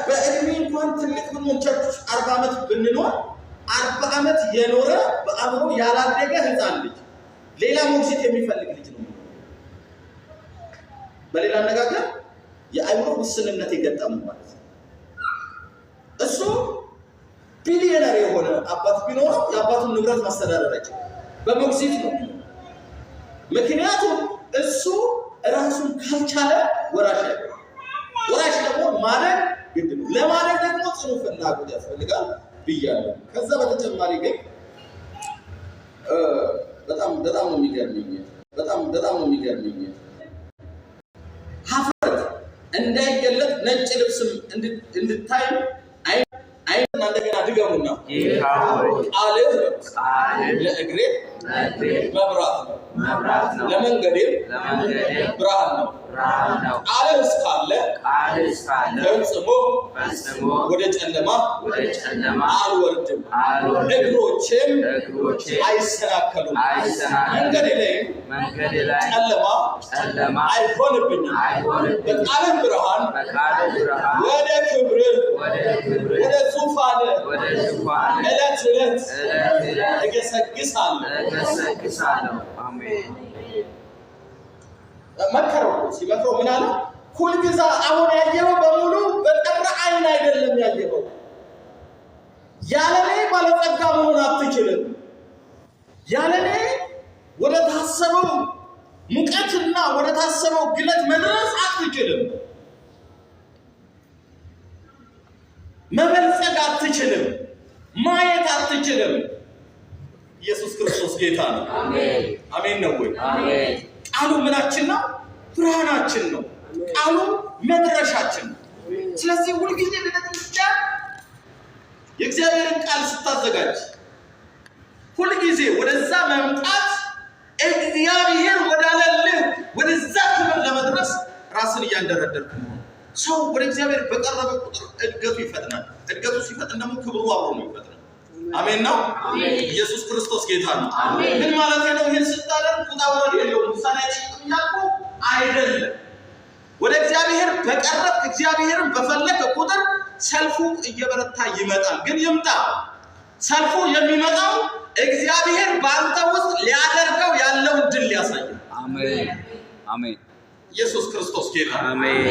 በእድሜ እንኳን ትልቅ ብንሆን ቸርች 40 ዓመት ብንኖር 40 ዓመት የኖረ በአእምሮ ያላደገ ህፃን ልጅ ሌላ ሞግዚት የሚፈልግ ልጅ ነው። በሌላ አነጋገር የአእምሮ ውስንነት የገጠመው ማለት ነው። እሱ ቢሊየነር የሆነ አባት ቢኖረው የአባቱን ንብረት ማስተዳደር አይችልም፣ በሞግዚት ነው። ምክንያቱም እሱ ራሱን ካልቻለ ወራሽ አይሆንም። ወራሽ ደግሞ ማደግ ግድ ነው። ለማደግ ደግሞ ጽኑ ፍላጎት ያስፈልጋል ብያለሁ። ከዛ በተጨማሪ ግን በጣም ነው የሚገርመኝ ሀፍረት እንዳይገለጥ ነጭ ልብስም እንድታይ አይና እንደገና ድገሙና ቃልህ ለእግሬ መብራት ነው ለመንገዴም ብርሃን ነው። ቃልህ እስካለ ፈጽሞ ወደ ጨለማ አልወርድም፣ እግሮቼም አይሰናከሉም። መንገዴ ላይም ጨለማ አይሆንብኝም። በቃልህ ብርሃን ወደ ክብርህ ወደ ዙፋንህ ዕለት ዕለት እገሰግሳለሁ። አሜን። መከረው ሲመክረው ምን አለ? ሁልጊዜ አሁን ያየኸው በሙሉ በጠራ አይን አይደለም ያየኸው። ያለኔ ባለጸጋ መሆን አትችልም። ያለኔ ወደ ታሰበው ሙቀትና ወደ ታሰበው ግለት መድረስ አትችልም። መበልጸግ አትችልም። ማየት አትችልም። ኢየሱስ ክርስቶስ ጌታ ነው። አሜን። አሜን ነው ወይ? አሜን። ቃሉ ምናችን ነው? ብርሃናችን ነው። ቃሉ መድረሻችን ነው። ስለዚህ ሁልጊዜ ቤተክርስቲያን የእግዚአብሔርን ቃል ስታዘጋጅ ሁልጊዜ ወደዛ መምጣት እግዚአብሔር ወዳለልህ ወደዛ ክብር ለመድረስ ራስን እያንደረደርክ ነው። ሰው ወደ እግዚአብሔር በቀረበ ቁጥር እድገቱ ይፈጥናል። እድገቱ ሲፈጥን ደግሞ ክብሩ አብሮ ነው ይፈጥናል። አሜን ነው። ኢየሱስ ክርስቶስ ጌታ ነው። ምን ማለት ነው? ይሄን ስታደርግ ቁጣ ወረድ የለውም። ውሳኔያችን ያልኩ አይደለም። ወደ እግዚአብሔር በቀረብ እግዚአብሔርን በፈለገ ቁጥር ሰልፉ እየበረታ ይመጣል። ግን ይምጣ። ሰልፉ የሚመጣው እግዚአብሔር በአንተ ውስጥ ሊያደርገው ያለው ድል ሊያሳይ። አሜን አሜን። ኢየሱስ ክርስቶስ ጌታ ነው። አሜን።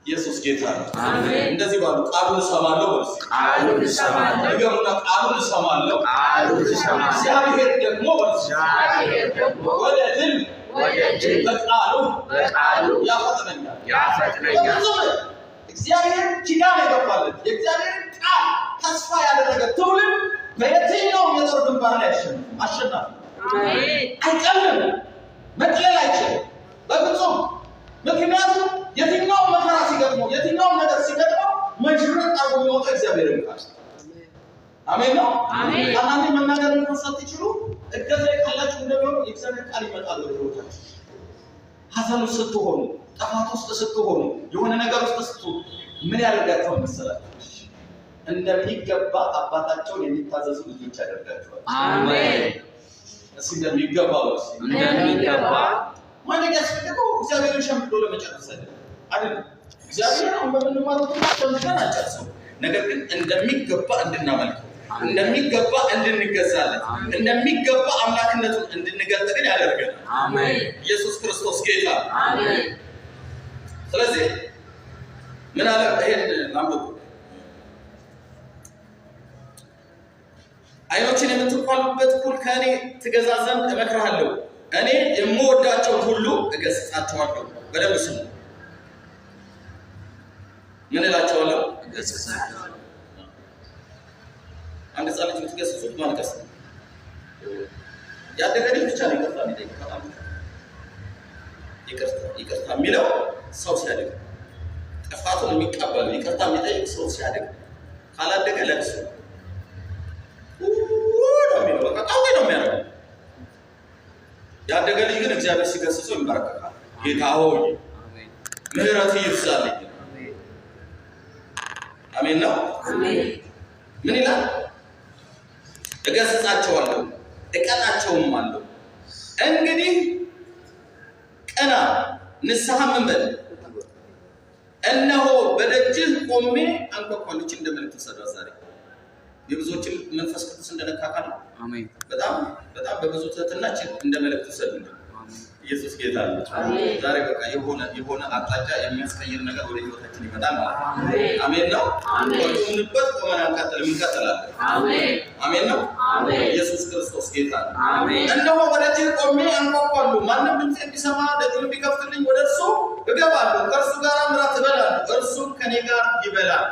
ኢየሱስ ጌታ ነው። አሜን። እንደዚህ ባሉ ቃሉን እሰማለሁ ወይስ ቃሉን እሰማለሁ? ነገሩና ቃሉን እሰማለሁ። ቃሉን እሰማለሁ። እግዚአብሔር ደግሞ ወደ ድል በቃሉ ያፈጥነኛል። እግዚአብሔር ኪዳን የገባለት የእግዚአብሔር ቃል ተስፋ ያደረገ ትውልድ በየትኛውም የጦር ግንባር ላይ አሸናፊ አይቀልም፣ መቅለል አይችልም በፍጹም። ምክንያቱም የትኛውም መከራ ሲገጥመው የትኛውም ነገር ሲገጥመው መሽረጥ አርጎ የሚወጣ እግዚአብሔር ቃል። አሜን ነው። አንዳንዴ መናገር መሳት ይችሉ እገዛ ካላችሁ እንደሆነ የእግዚአብሔር ቃል ይመጣል ወደ ህይወታችሁ። ሐዘን ውስጥ ስትሆኑ፣ ጥፋት ውስጥ ስትሆኑ፣ የሆነ ነገር ውስጥ ስትሆኑ ምን ያደርጋቸዋል መሰላችሁ? እንደሚገባ አባታቸውን የሚታዘዙ ልጆች ያደርጋቸዋል። አሜን። እስኪ እንደሚገባ ማድረግ ያስፈልገው እግዚአብሔርን ሸምድዶ ለመጨረስ አይደለም። እግዚአብሔር አሁን በምንማረው ሸምድደን አልጨርሰው፣ ነገር ግን እንደሚገባ እንድናመልከው፣ እንደሚገባ እንድንገዛለን፣ እንደሚገባ አምላክነቱን እንድንገልጥ ግን ያደርገናል። አሜን። ኢየሱስ ክርስቶስ ጌታ። አሜን። ስለዚህ ምን አለ? ይሄን አንብቡ። ዓይኖችን የምትኳሉበት ሁሉ ከእኔ ትገዛ ዘንድ እመክርሃለሁ። እኔ የምወዳቸውን ሁሉ እገሥጻቸዋለሁ። በደንብ ስሙ። ምን እላቸዋለሁ? እገሥጻቸዋለሁ። አንድ ሕፃን ልጅ የምትገሥጹት ማልቀስ ነው። ያደገ ልጅ ብቻ ነው ይቅርታ የሚጠይቀው። ይቅርታ የሚለው ሰው ሲያድግ፣ ጥፋቱን የሚቀበለው ይቅርታ የሚጠይቅ ሰው ሲያድግ፣ ካላደገ ለቅሶ ነው የሚለው። በቃ ቃል ነው የሚያደርገው። ያደገ ልጅ ግን እግዚአብሔር ሲገሥጸው ይንበረከካል። ጌታ ሆይ ምሕረት ይብዛልኝ። አሜን ነው። ምን ይላል? እገሥጻቸዋለሁ እቀጣቸውም አለው። እንግዲህ ቅና፣ ንስሐ ምን በል። እነሆ በደጅህ ቆሜ አንኳኳለሁ። እንደ መልእክት ተሰዷል። ዛሬ የብዙዎችን መንፈስ ቅዱስ እንደነካካ ነው። አሜን። በጣም በብዙ ትህትናችን እንደ መልእክት ተሰዱ። ኢየሱስ ጌታ ነው። ዛሬ በቃ የሆነ አቅጣጫ የሚያስቀይር ነገር ወደ ህይወታችን ይመጣል ማለት ነው። አሜን ነው። ቆምንበት ቆመን አንቀጥልም፣ እንቀጥላለን። አሜን ነው። ኢየሱስ ክርስቶስ ጌታ ነው። እነሆ በደጅህ ቆሜ አንኳኳለሁ። ማንም ድምፄን ቢሰማ ደጁን ቢከፍትልኝ ወደ እርሱ እገባለሁ፣ ከእርሱ ጋር እራት እበላለሁ፣ እርሱም ከኔ ጋር ይበላል።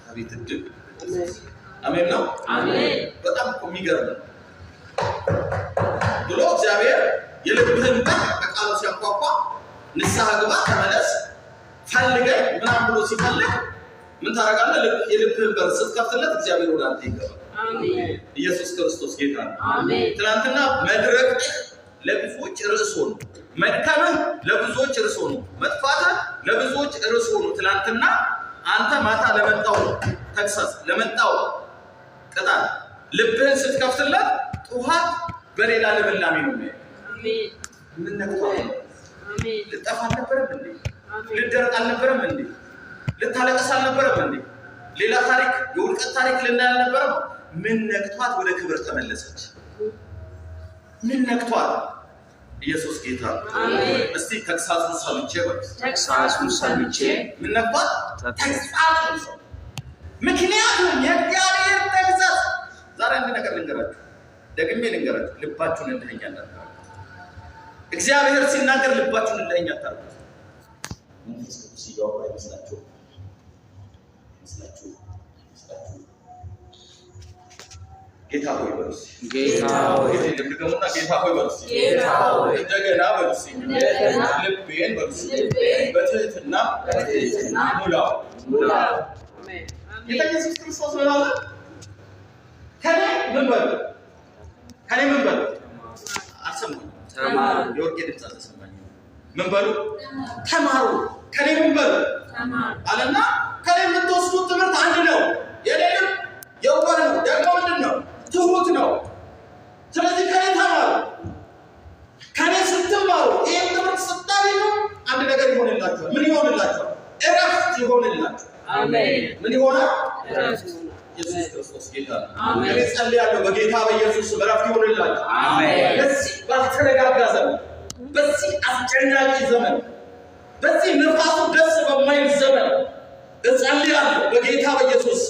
አቤት እድል! አሜን ነው። በጣም እኮ የሚገርም ነው ብሎ እግዚአብሔር የልብህን በር በቃሉ ሲያንኳኳ ንስሐ ግባ፣ ተመለስ፣ ፈልገኝ ምናምን ብሎ ሲፈልግ ምን ታደርጋለህ? የልብህን በር ስትከፍትለት እግዚአብሔር ወደ አንተ ይገባል። ኢየሱስ ክርስቶስ ጌታ ነው። ትናንትና መድረቅህ ለብዙዎች ርዕስ ሆኖ፣ መድከምህ ለብዙዎች ርዕስ ሆኖ፣ መጥፋትህ ለብዙዎች ርዕስ ሆኖ፣ ትናንትና አንተ ማታ ለመጣው ተግሳጽ ለመጣው ቅጣት ልብህን ስትከፍትለት ጥዋት በሌላ ልምላሜ ነው። ምን ነክቷል? ልጠፋ አልነበረም እንዴ? ልደረቅ አልነበረም እንዴ? ልታለቀስ አልነበረም እንዴ? ሌላ ታሪክ፣ የውድቀት ታሪክ ልናይ አልነበረም? ምን ነክቷት ወደ ክብር ተመለሰች? ምን ነክቷት? ኢየሱስ ጌታ። እስቲ ተግሳጹን ሰምቼ ምን ነክቷት? ተግሳጹን ሰምቼ። ምክንያቱም የእግዚአብሔር ተግሳጽ ዛሬ አንድ ነገር ልንገራችሁ፣ ደግሜ ልንገራችሁ፣ ልባችሁን እንደኛ እንዳታርጉ። እግዚአብሔር ሲናገር ልባችሁን እንደኛ አታርጉ። መንፈስ ቅዱስ ሲያወራ ይመስላችሁ ጌታ ሆይ በሉስ፣ ጌታ ሆይ እንደገና ጌታ ሆይ በሉስ፣ ጌታ ሆይ እንደገና በሉስ፣ ልቤን በሉስ፣ በትህትና ሙላው። አሜን። ጌታ ኢየሱስ ክርስቶስ ነው። ከኔ ምን በሉ አልሰማሁም። የወርቄ ድምፅ አልተሰማኝም። ምን በሉ ተማሩ ከኔ ምን በሉ አለና ከኔ የምትወስዱት ትምህርት አንድ ነው የሌለም የዋህ ነው ደግሞ ምንድነው ትሁት ነው ስለዚህ ከኔ ተማሩ ከኔ ስትማሩ ይሄን ትምህርት ስታገኙ አንድ ነገር ይሆንላችኋል ምን ይሆንላችኋል እረፍት ይሆንላችኋል አሜን ምን ይሆናል እረፍት ኢየሱስ ክርስቶስ ጌታ አሜን እኔ ጸልያለሁ በጌታ በኢየሱስ እረፍት ይሆንላችሁ አሜን በዚህ ባልተረጋጋ ዘመን በዚህ አስጨናቂ ዘመን በዚህ ነፋሱ ደስ በማይል ዘመን እጸልያለሁ በጌታ በኢየሱስ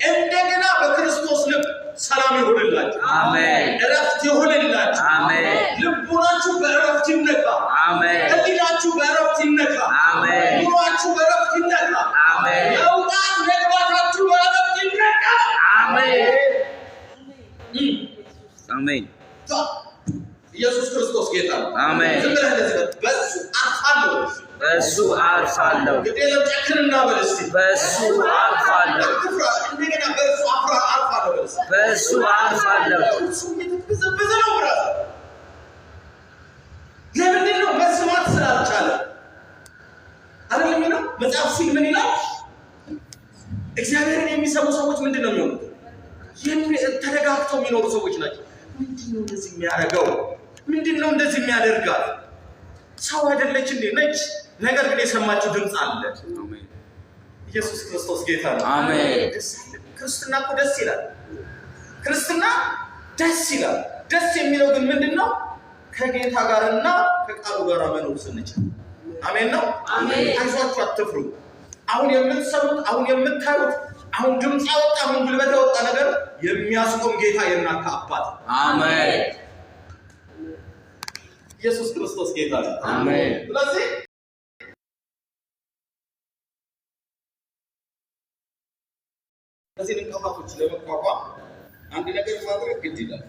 እንደገና በክርስቶስ ልብ ሰላም ይሁንላችሁ አሜን እረፍት ይሁንላችሁ አሜን ልቡናችሁ በእረፍት ይነካ አሜን ህሊናችሁ በእረፍት ይነካ አሜን ኑሯችሁ በእረፍት ይነካ አሜን መውጣት መግባታችሁ በእረፍት ይነካ አሜን አሜን ኢየሱስ ክርስቶስ ጌታ አሜን ዝም ብለህ እንደዚህ በሱ አርፋለሁ ግዴለም ጨክንና በልስ በሱ አርፋለሁ እንደገና በሱ አርፋለሁ በልስ በሱ አርፋለሁ እሱ የተበዘበዘ ነው ብራስ ለምንድን ነው መስማት ስላልቻለ አይደለም ነው መጽሐፍ ሲል ምን ይላል እግዚአብሔርን የሚሰሙ ሰዎች ምንድን ነው የሚሆኑት ተረጋግተው የሚኖሩ ሰዎች ናቸው ምንድን ነው እንደዚህ የሚያደርገው ምንድን ነው እንደዚህ የሚያደርጋት ሰው አይደለች እንዴ ነች ነገር ግን የሰማችው ድምጽ አለ አሜን ኢየሱስ ክርስቶስ ጌታ ነው አሜን ክርስትና እኮ ደስ ይላል ክርስትና ደስ ይላል ደስ የሚለው ግን ምንድነው ከጌታ ጋርና ከቃሉ ጋር መኖር ስንችል አሜን ነው አሜን አይዟችሁ አትፍሩ አሁን የምትሰሙት አሁን የምታዩት አሁን ድምጽ ያወጣ አሁን ጉልበት ያወጣ ነገር የሚያስቆም ጌታ የናካ አባት አሜን ኢየሱስ ክርስቶስ ጌታ ነው አሜን ስለዚህ ለዚህ እንቅፋቶች ለመቋቋም አንድ ነገር ማድረግ ግድ ይላል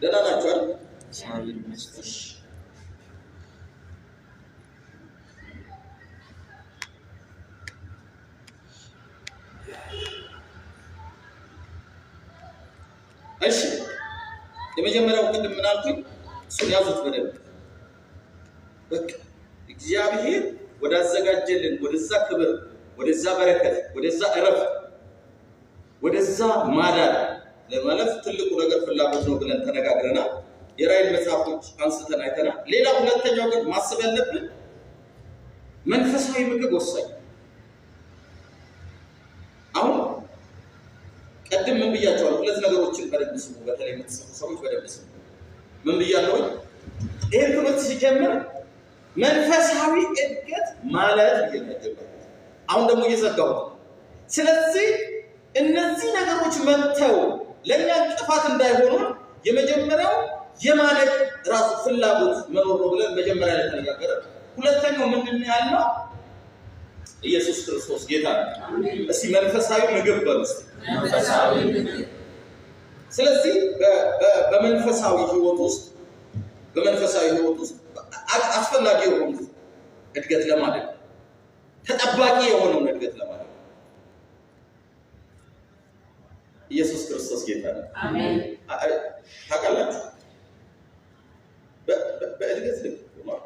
ደህና ናችሁ አይደል እሺ የመጀመሪያው ቅድም ምን አልኩኝ እሱን ያዙት በደንብ በቃ እግዚአብሔር ወዳዘጋጀልን ወደዛ ክብር ወደዛ በረከት ወደዛ እረፍት ወደዛ ማዳን ለማለፍ ትልቁ ነገር ፍላጎት ነው ብለን ተነጋግረናል የራእይ መጽሐፎች አንስተን አይተናል ሌላ ሁለተኛው ግን ማሰብ ያለብን መንፈሳዊ ምግብ ወሳኝ አሁን ቀደም ምን ብያቸዋለሁ ሁለት ነገሮችን በደንብ ስሙ በተለይ የምትሰሙ ሰዎች በደንብ ስሙ ምን ብያለሁ ይሄ ትምህርት ሲጀምር መንፈሳዊ እድገት ማለት እየተጀመረ አሁን ደግሞ እየዘጋው ስለዚህ እነዚህ ነገሮች መተው ለኛ ጥፋት እንዳይሆኑ የመጀመሪያው የማለቅ ራሱ ፍላጎት መኖር ነው ብለን መጀመሪያ ላይ ተነጋገርን ሁለተኛው ምንድነው ያለው ኢየሱስ ክርስቶስ ጌታ አሜን እሺ መንፈሳዊ ምግብ በሉስ መንፈሳዊ ምግብ ስለዚህ በመንፈሳዊ ህይወት ውስጥ አስፈላጊ የሆኑ እድገት ለማድረግ ተጠባቂ የሆነው እድገት ለማድረግ ኢየሱስ ክርስቶስ ጌታ ነው አሜን ታውቃላችሁ በእድገት ነው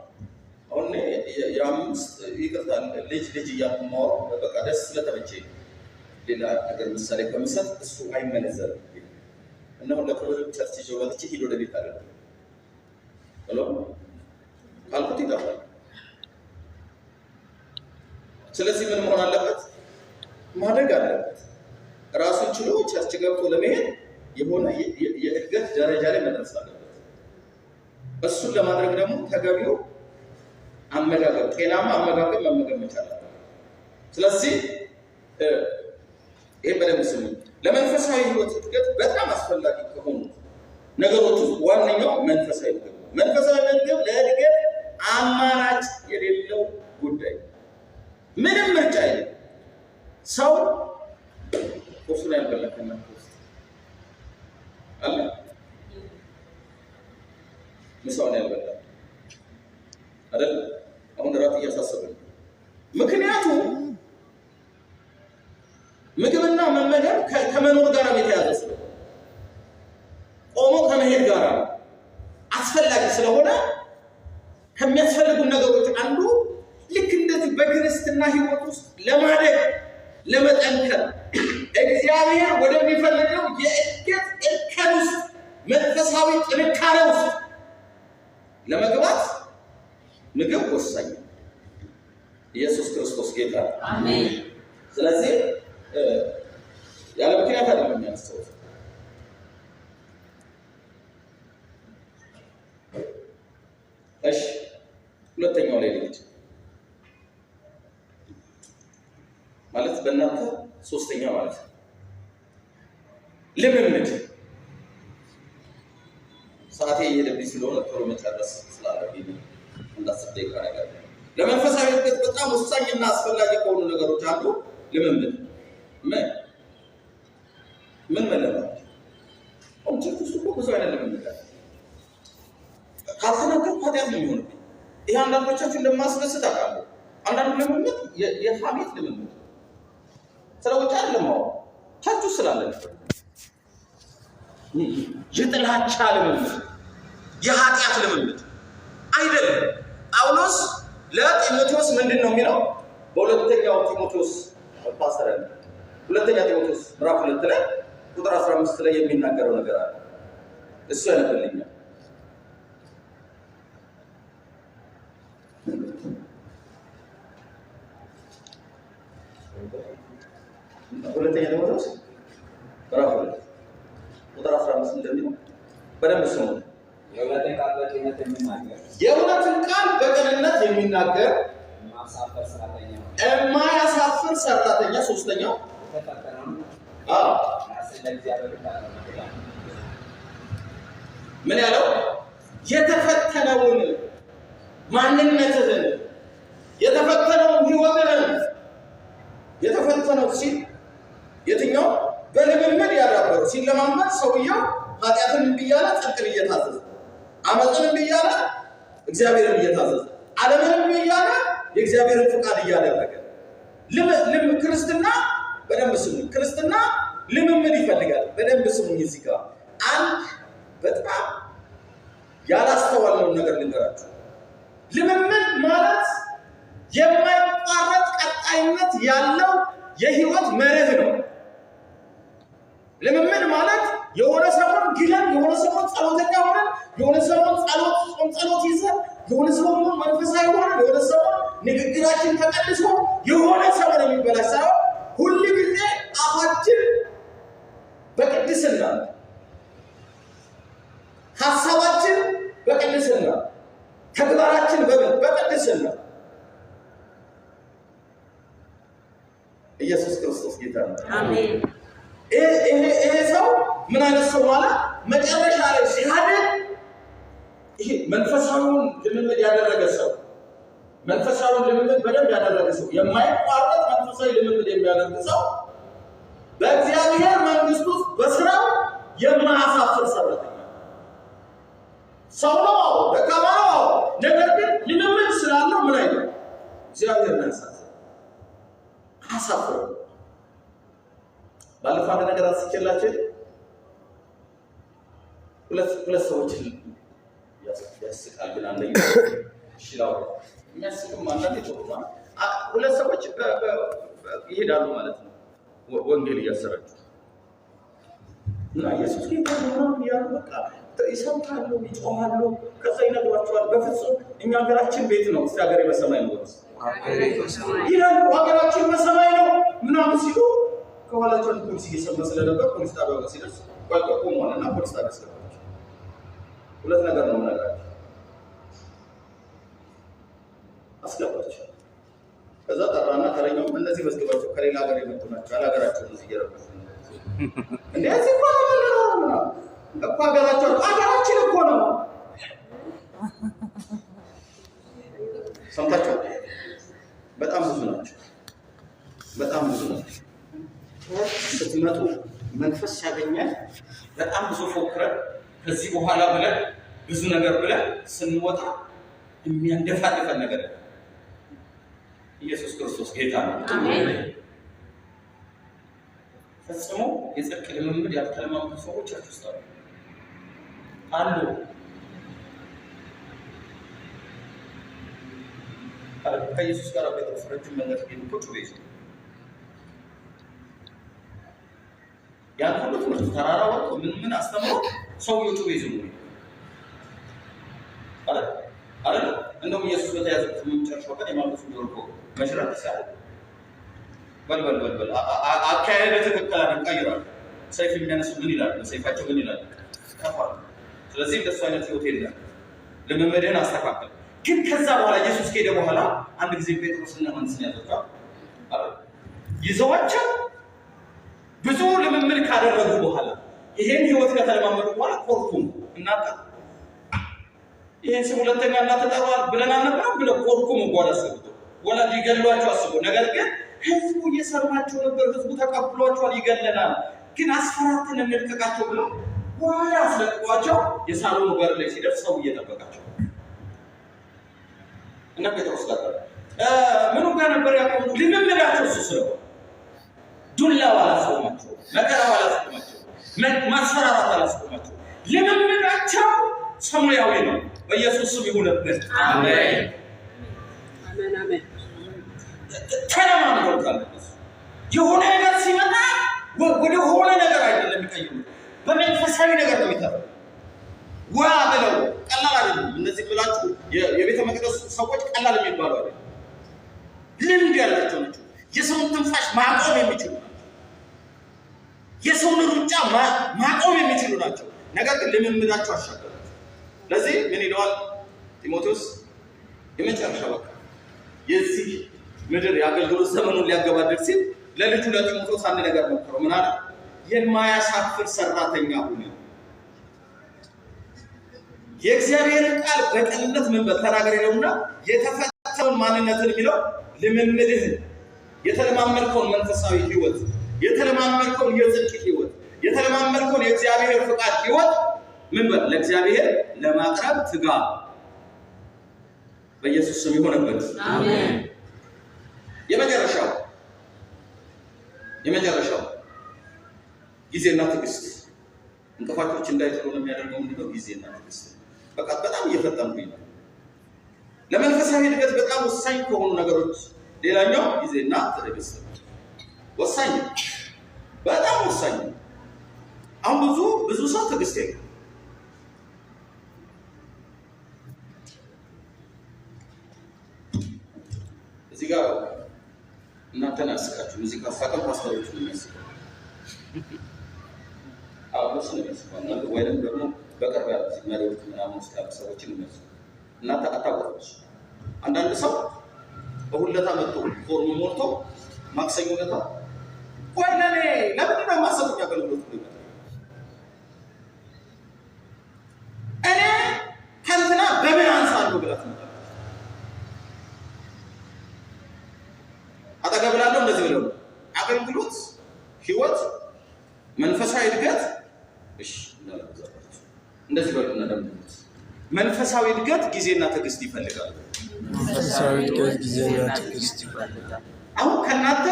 አሁን የአምስት ይቅርታል ልጅ እያማው በቃ ደስ ስለተመቸኝ ሌላ ነገር ምሳሌ ከምሰጥ እሱ አይመነዘርም እና ለክብር ቸርች ጆሮት ሄዶ ወደ ቤት አለ ሄሎ ካልኩት ይጣፋል ስለዚህ ምን መሆን አለበት ማደግ አለበት ራሱን ችሎ ቸርች ገብቶ ለመሄድ የሆነ የእድገት ደረጃ ላይ መድረስ አለበት እሱን ለማድረግ ደግሞ ተገቢው አመጋገብ ጤናማ አመጋገብ መመገብ መቻል አለበት ስለዚህ ይሄ በደንብ ስሙ ለመንፈሳዊ ህይወት እድገት በጣም አስፈላጊ ከሆኑ ነገሮች ዋነኛው መንፈሳዊ ምግብ ለእድገት አማራጭ የሌለው ጉዳይ ምንም ምርጫ የለም ሰው ቁርሱን ያልበላከና አለ ምሳውን ያልበላ አይደል አሁን ራት እያሳሰበን ምክንያቱም ምግብና መመገብ ከመኖር ጋር የተያዘ ስለሆነ ቆሞ ከመሄድ ጋር ስለሆነ ከሚያስፈልጉ ነገሮች አንዱ ልክ እንደዚህ በክርስትና ህይወት ውስጥ ለማደግ ለመጠንከር እግዚአብሔር ወደሚፈልገው የእድገት እርከን ውስጥ መንፈሳዊ ጥንካሬ ውስጥ ለመግባት ምግብ ወሳኝ ነው። ኢየሱስ ክርስቶስ ጌታ ነው። አሜን። ስለዚህ ያለ ምክንያት አይደለም የሚያነሳው። እሺ ሁለተኛው ላይ ልጅ ማለት በእናንተ ሶስተኛ ማለት ነው ልምምድ። ሰዓቴ እየሄደብኝ ስለሆነ ቶሎ መጨረስ ስላለብኝ እንዳስብ ደቂቃ ነገር ለመንፈሳዊ እድገት በጣም ወሳኝና አስፈላጊ ከሆኑ ነገሮች አንዱ ልምምድ። ምን መለማመድ? አሁን ቸርች ውስጥ እኮ ብዙ አይነት ልምምድ አለ። ካልተናገርኩ ኃጢአት ነው የሚሆንብኝ። ይህ አንዳንዶቻችሁ እንደማስደስት አውቃለሁ። አንዳንዱ ልምምድ የሐሜት ልምምድ ስለ ውጭ አይደለም፣ ቸርች ውስጥ ስላለ የጥላቻ ልምምድ፣ የኃጢአት ልምምድ አይደለም። ጳውሎስ ለጢሞቴዎስ ምንድን ነው የሚለው? በሁለተኛው ጢሞቴዎስ ፓስተር ሁለተኛ ጢሞቴዎስ ምዕራፍ 2 ላይ ቁጥር 15 ላይ የሚናገረው ነገር አለ። እሱ ያነበልኛል። ሁለተኛ ጢሞቴዎስ ምዕራፍ 2 ቁጥር 15 እንደሚለው በደንብ ስሙ። የእውነትን ቃል በቅንነት የሚናገር የእውነትን ቃል በቅንነት የሚናገር የማያሳፍር ሰራተኛ። ሶስተኛው ምን ያለው? የተፈተነውን ማንነትህን፣ የተፈተነውን ህይወትህን። የተፈተነው ሲል የትኛው? በልምምድ ያዳበረው ሲለማመድ ሰውየው ኃጢአትን እምብያለ ጽድቅን እየታዘዘ፣ አመፅን እምብያለ እግዚአብሔርን እየታዘዘ፣ ዓለምን እምብያለ የእግዚአብሔርን ፍቃድ እያደረገ ክርስትና በደንብ ስሙ። ክርስትና ልምምድ ይፈልጋል። በደንብ ስሙኝ። እዚህ ጋር አንድ በጣም ያላስተዋልነውን ነገር ልንገራችሁ። ልምምድ ማለት የማይቋረጥ ቀጣይነት ያለው የህይወት መርህ ነው። ልምምድ ማለት የሆነ ሰሞን ግለን፣ የሆነ ሰሞን ጸሎተኛ ሆነን፣ የሆነ ሰሞን ጸሎት ይዘን፣ የሆነ ሰሞን መንፈሳዊ ሆነን፣ የሆነ ሰሞን ንግግራችን ተቀድሶ የሆነ ሰሞን የሚበላሽ ሳይሆን ሁል ጊዜ አፋችን በቅድስና፣ ሀሳባችን በቅድስና፣ ተግባራችን በቅድስና። ኢየሱስ ክርስቶስ ጌታ ነው። አሜን። ይሄ ሰው ምን አይነት ሰው ማለት መጨረሻ ላይ ሲያድግ ይሄ መንፈሳዊውን ልምምድ ያደረገ ሰው፣ መንፈሳዊውን ልምምድ በደንብ ያደረገ ሰው፣ የማይቋረጥ መንፈሳዊ ልምምድ የሚያደርግ ሰው በእግዚአብሔር መንግስት ውስጥ በስራው የማያሳፍር ሰራተኛ ሰው ነው። ደካማ ነው። ነገር ግን ልምምድ ስላለው ምን አይደለም እግዚአብሔር አያሳፍር። ባለፈው አንድ ነገር አስችላችሁ ሁለት ሰዎች ያስቃል። ግን አንደኛው ሽላው የሚያስቅም አንዳንዴ ተቆማ ሁለት ሰዎች ይሄዳሉ ማለት ነው ወንጌል እያሰራጩ እና ኢየሱስ ጌታ ነው ያሉ በቃ ይሰምታሉ፣ ይጮሃሉ፣ ከዛ ይነግሯቸዋል። በፍጹም እኛ ሀገራችን ቤት ነው፣ እስቲ ሀገሬ በሰማይ ነው ይላሉ። ሀገራችን በሰማይ ነው ምናምን ሲሉ ከኋላቸው ፖሊስ እየሰማ ስለነበር ፖሊስ ጣቢያው ጋር ሲደርስ ቆሟልና ፖሊስ ጣቢያ አስገባቸው። ሁለት ነገር ነው የምነግራቸው። አስገባቸው። ከዛ ጠራና ተረኛው እነዚህ መዝገባቸው ከሌላ ሀገር የመጡ ናቸው፣ አላገራቸው ነው እየረበሹ ነው። እንደዚህ እኮ ነው እኮ ሀገራችን እኮ ነው። ሰምታችሁ በጣም ብዙ ናቸው፣ በጣም ብዙ ናቸው። ስትመጡ መንፈስ ያገኛል። በጣም ብዙ ፎክረን ከዚህ በኋላ ብለን ብዙ ነገር ብለን ስንወጣ የሚያንደፋድፈን ነገር ነው። ኢየሱስ ክርስቶስ ጌታ ነው። አሜን። ፈጽሞ የጽድቅ ልምምድ ያልተለማመዱ ሰዎች ቸርች ውስጥ አሉ። ከኢየሱስ ጋር ጴጥሮስ ረጅም መንገድ ሄዱ። ቁጭ ቤት ያን ሁሉ ትምህርት ተራራ ወጥቶ ምን አስተምሮ ሰውየው ጩቤ ይዞ ነው አይደል? እንደውም ኢየሱስ በተያዘበት መጨረሻው ቀን የማርቆስ ዶርቆ መሽራት ይሳል በል አካሄደ ትክክል አይደል? ቀይሯል። ሰይፍ የሚያነሱ ምን ይላል? ሰይፋቸው ምን ይላል? ከፋል። ስለዚህ እንደሱ አይነት ህይወት የለም። ልምምድህን አስተካክል። ግን ከዛ በኋላ ኢየሱስ ከሄደ በኋላ አንድ ጊዜ ጴጥሮስና ዮሐንስን ያዘጋው ይዘዋቸው ብዙ ልምምድ ካደረጉ በኋላ ይሄን ህይወት ከተለማመዱ በኋላ ኮርኩም እናጣ ይሄን ስም ሁለተኛ እናተጣዋል ብለን አልነበረም ብለው ኮርኩም እንኳን አሰቡ። ወላ ሊገድሏቸው አስቡ። ነገር ግን ህዝቡ እየሰማቸው ነበር። ህዝቡ ተቀብሏቸዋል። ይገለናል፣ ግን አስፈራርተን እንልቀቃቸው ብለው በኋላ አስለቅቋቸው የሳሎኑ በር ላይ ሲደርስ ሰው እየጠበቃቸው እና ጴጥሮስ ጋር ምኑ ጋር ነበር ያቆሙ? ልምምዳቸው እሱ ስለሆነ ዱላው አላስቆማቸው፣ መከራው አላስቆማቸው፣ ማስፈራራት አላስቆማቸው። ልምምዳቸው ሰማያዊ ነው። በኢየሱስ ስም ይሁንበት። አሜን አሜን አሜን። ተለማምደውታል። የሆነ ነገር ሲመጣ ወደ ሆነ ነገር አይደለም የሚቀይሩት፣ በመንፈሳዊ ነገር ነው የሚታረው። ዋ ብለው ቀላል አይደለም። እነዚህ ብላችሁ የቤተ መቅደስ ሰዎች ቀላል የሚባሉ አይደለም። ልምድ ያላቸው ናቸው። የሰውን ትንፋሽ ማቆም የሚችሉ ናቸው። የሰውን ሩጫ ማቆም የሚችሉ ናቸው። ነገር ግን ልምምዳቸው አሻገራቸው። ለዚህ ምን ይለዋል ጢሞቴዎስ? የመጨረሻ በቃ የዚህ ምድር የአገልግሎት ዘመኑን ሊያገባድድ ሲል ለልጁ ለጢሞቴዎስ አንድ ነገር መከረው። ምን አለ? የማያሳፍር ሰራተኛ ሁን። የእግዚአብሔርን ቃል በቅንነት ምን በተናገር ነውና የተፈተነውን ማንነትን የሚለው ልምምድህን፣ የተለማመድከውን መንፈሳዊ ህይወት፣ የተለማመድከውን የጽድቅ ህይወት፣ የተለማመድከውን የእግዚአብሔር ፍቃድ ህይወት ምን በል ለእግዚአብሔር ለማቅረብ ትጋ። በኢየሱስ ስም ይሆንበት። አሜን። የመጨረሻው ጊዜና ትዕግስት። እንቅፋቶች እንዳይጥሉ ነው የሚያደርገው ምንድነው? ጊዜና ትዕግስት። በቃ በጣም እየፈጠንኩኝ ነው። ለመንፈሳዊ እድገት በጣም ወሳኝ ከሆኑ ነገሮች ሌላኛው ጊዜና ትዕግስት ወሳኝ፣ በጣም ወሳኝ። አሁን ብዙ ሰው ትዕግስት የለም። እዚህ ጋር እናንተን አስቃችሁ ሙዚቃ ሳቀም ፓስተሮች ነው የሚያስቀው። አሁን ነው የሚያስቀው ወይንም ደግሞ በቅርብ ያሉት መሪዎች ምናምን ውስጥ ያሉ ሰዎችን የሚያስቀው እናንተ አታውቁት። አንዳንድ ሰው በሁለታ መጥቶ ፎርም ሞልቶ ማክሰኞ ለታ ቆይ ለምንድን ነው የማሰጡኝ አገልግሎት ነው እኔ ከእንትና በምን አንሳለሁ ብላት ነው አጠገብላለሁ። እንደዚህ ብለው አገልግሎት፣ ህይወት፣ መንፈሳዊ እድገት እሺ እንደዚህ በሉና ደምዱት። መንፈሳዊ እድገት ጊዜና ትዕግስት ይፈልጋል። መንፈሳዊ እድገት ጊዜና ትዕግስት ይፈልጋል። አሁን ከናንተ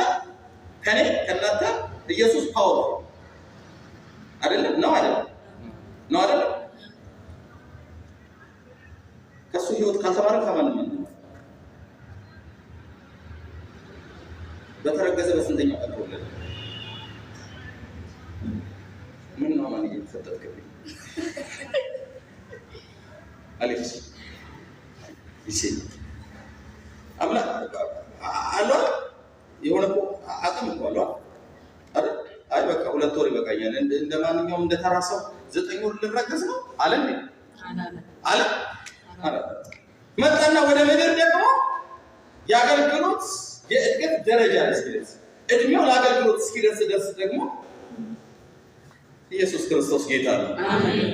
ኢየሱስ ፓወር አይደለም ነው አይደለም ከሱ ህይወት ካልተማረ ከማንም ነው። በተረገዘ በስንተኛው ቀን ተወለደ? ምን ነው ማን እየተፈጠርከኝ አሌክስ ይሴ አምላክ አለ የሆነ አቅም እኮ አለ አይደል? አይ በቃ 2 ወር ይበቃኛል እንደማንኛውም እንደተራሰው 9 ወር ልረገዝ ነው አለ እንዴ? አለ መጣና ወደ ምድር ደግሞ የአገልግሎት የእድገት ደረጃ እስኪደርስ እድሜው ለአገልግሎት እስኪደርስ ደግሞ ኢየሱስ ክርስቶስ ጌታ ነው። አሜን።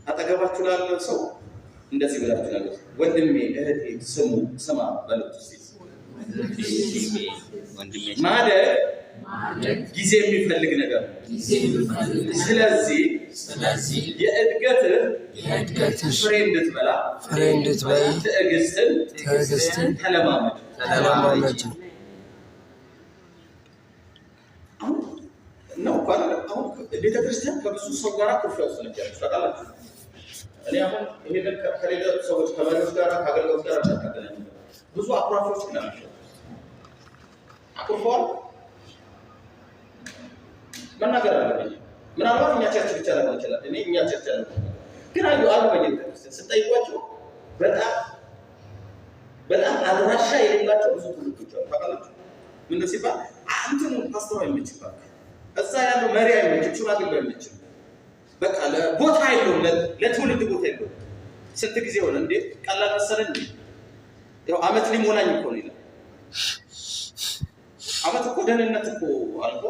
አጠገባችሁ ላለው ሰው እንደዚህ ብላችሁ ነገር ወንድሜ እህቴ ስማ በሉት እስቲ። ማደግ ጊዜ የሚፈልግ ነገር ነው። ስለዚህ የእድገት ፍሬ እንድትበላ ትዕግስትን ተለማመድ። አሁን ቤተክርስቲያን ከብዙ ሰው ጋር ኩርፊያ ውስጥ ነች ታውቃላችሁ። እኔ አሁን ይሄንን ከሌላ ሰዎች ከመሪዎች ጋር ከአገልጋዮች ጋር አታገናኝ። ብዙ አኩራፊዎች ናቸው። አኩርፈዋል መናገር አለብኝ። ምናልባት እኛ ቸርች ብቻ ላይሆን ይችላል። እኔ እኛ ቸርች አለ ግን አሉ በየቤተክርስቲያን ስጠይቋቸው በጣም አድራሻ የሌላቸው ብዙ ትምህርቶች አሉ። ታውቃላችሁ ምን ሲባል አንተን ፓስተር አይመችም፣ እዛ ያለው መሪ አይመችም፣ ሽማግሌ አይመችም፣ በቃ ለቦታ የለውም፣ ለትውልድ ቦታ የለውም። ስንት ጊዜ ሆነ እንዴ ቀላል መሰለን እንዴ? ያው አመት ሊሞላኝ እኮ ነው ይላል። አመት እኮ ደህንነት እኮ አልቆ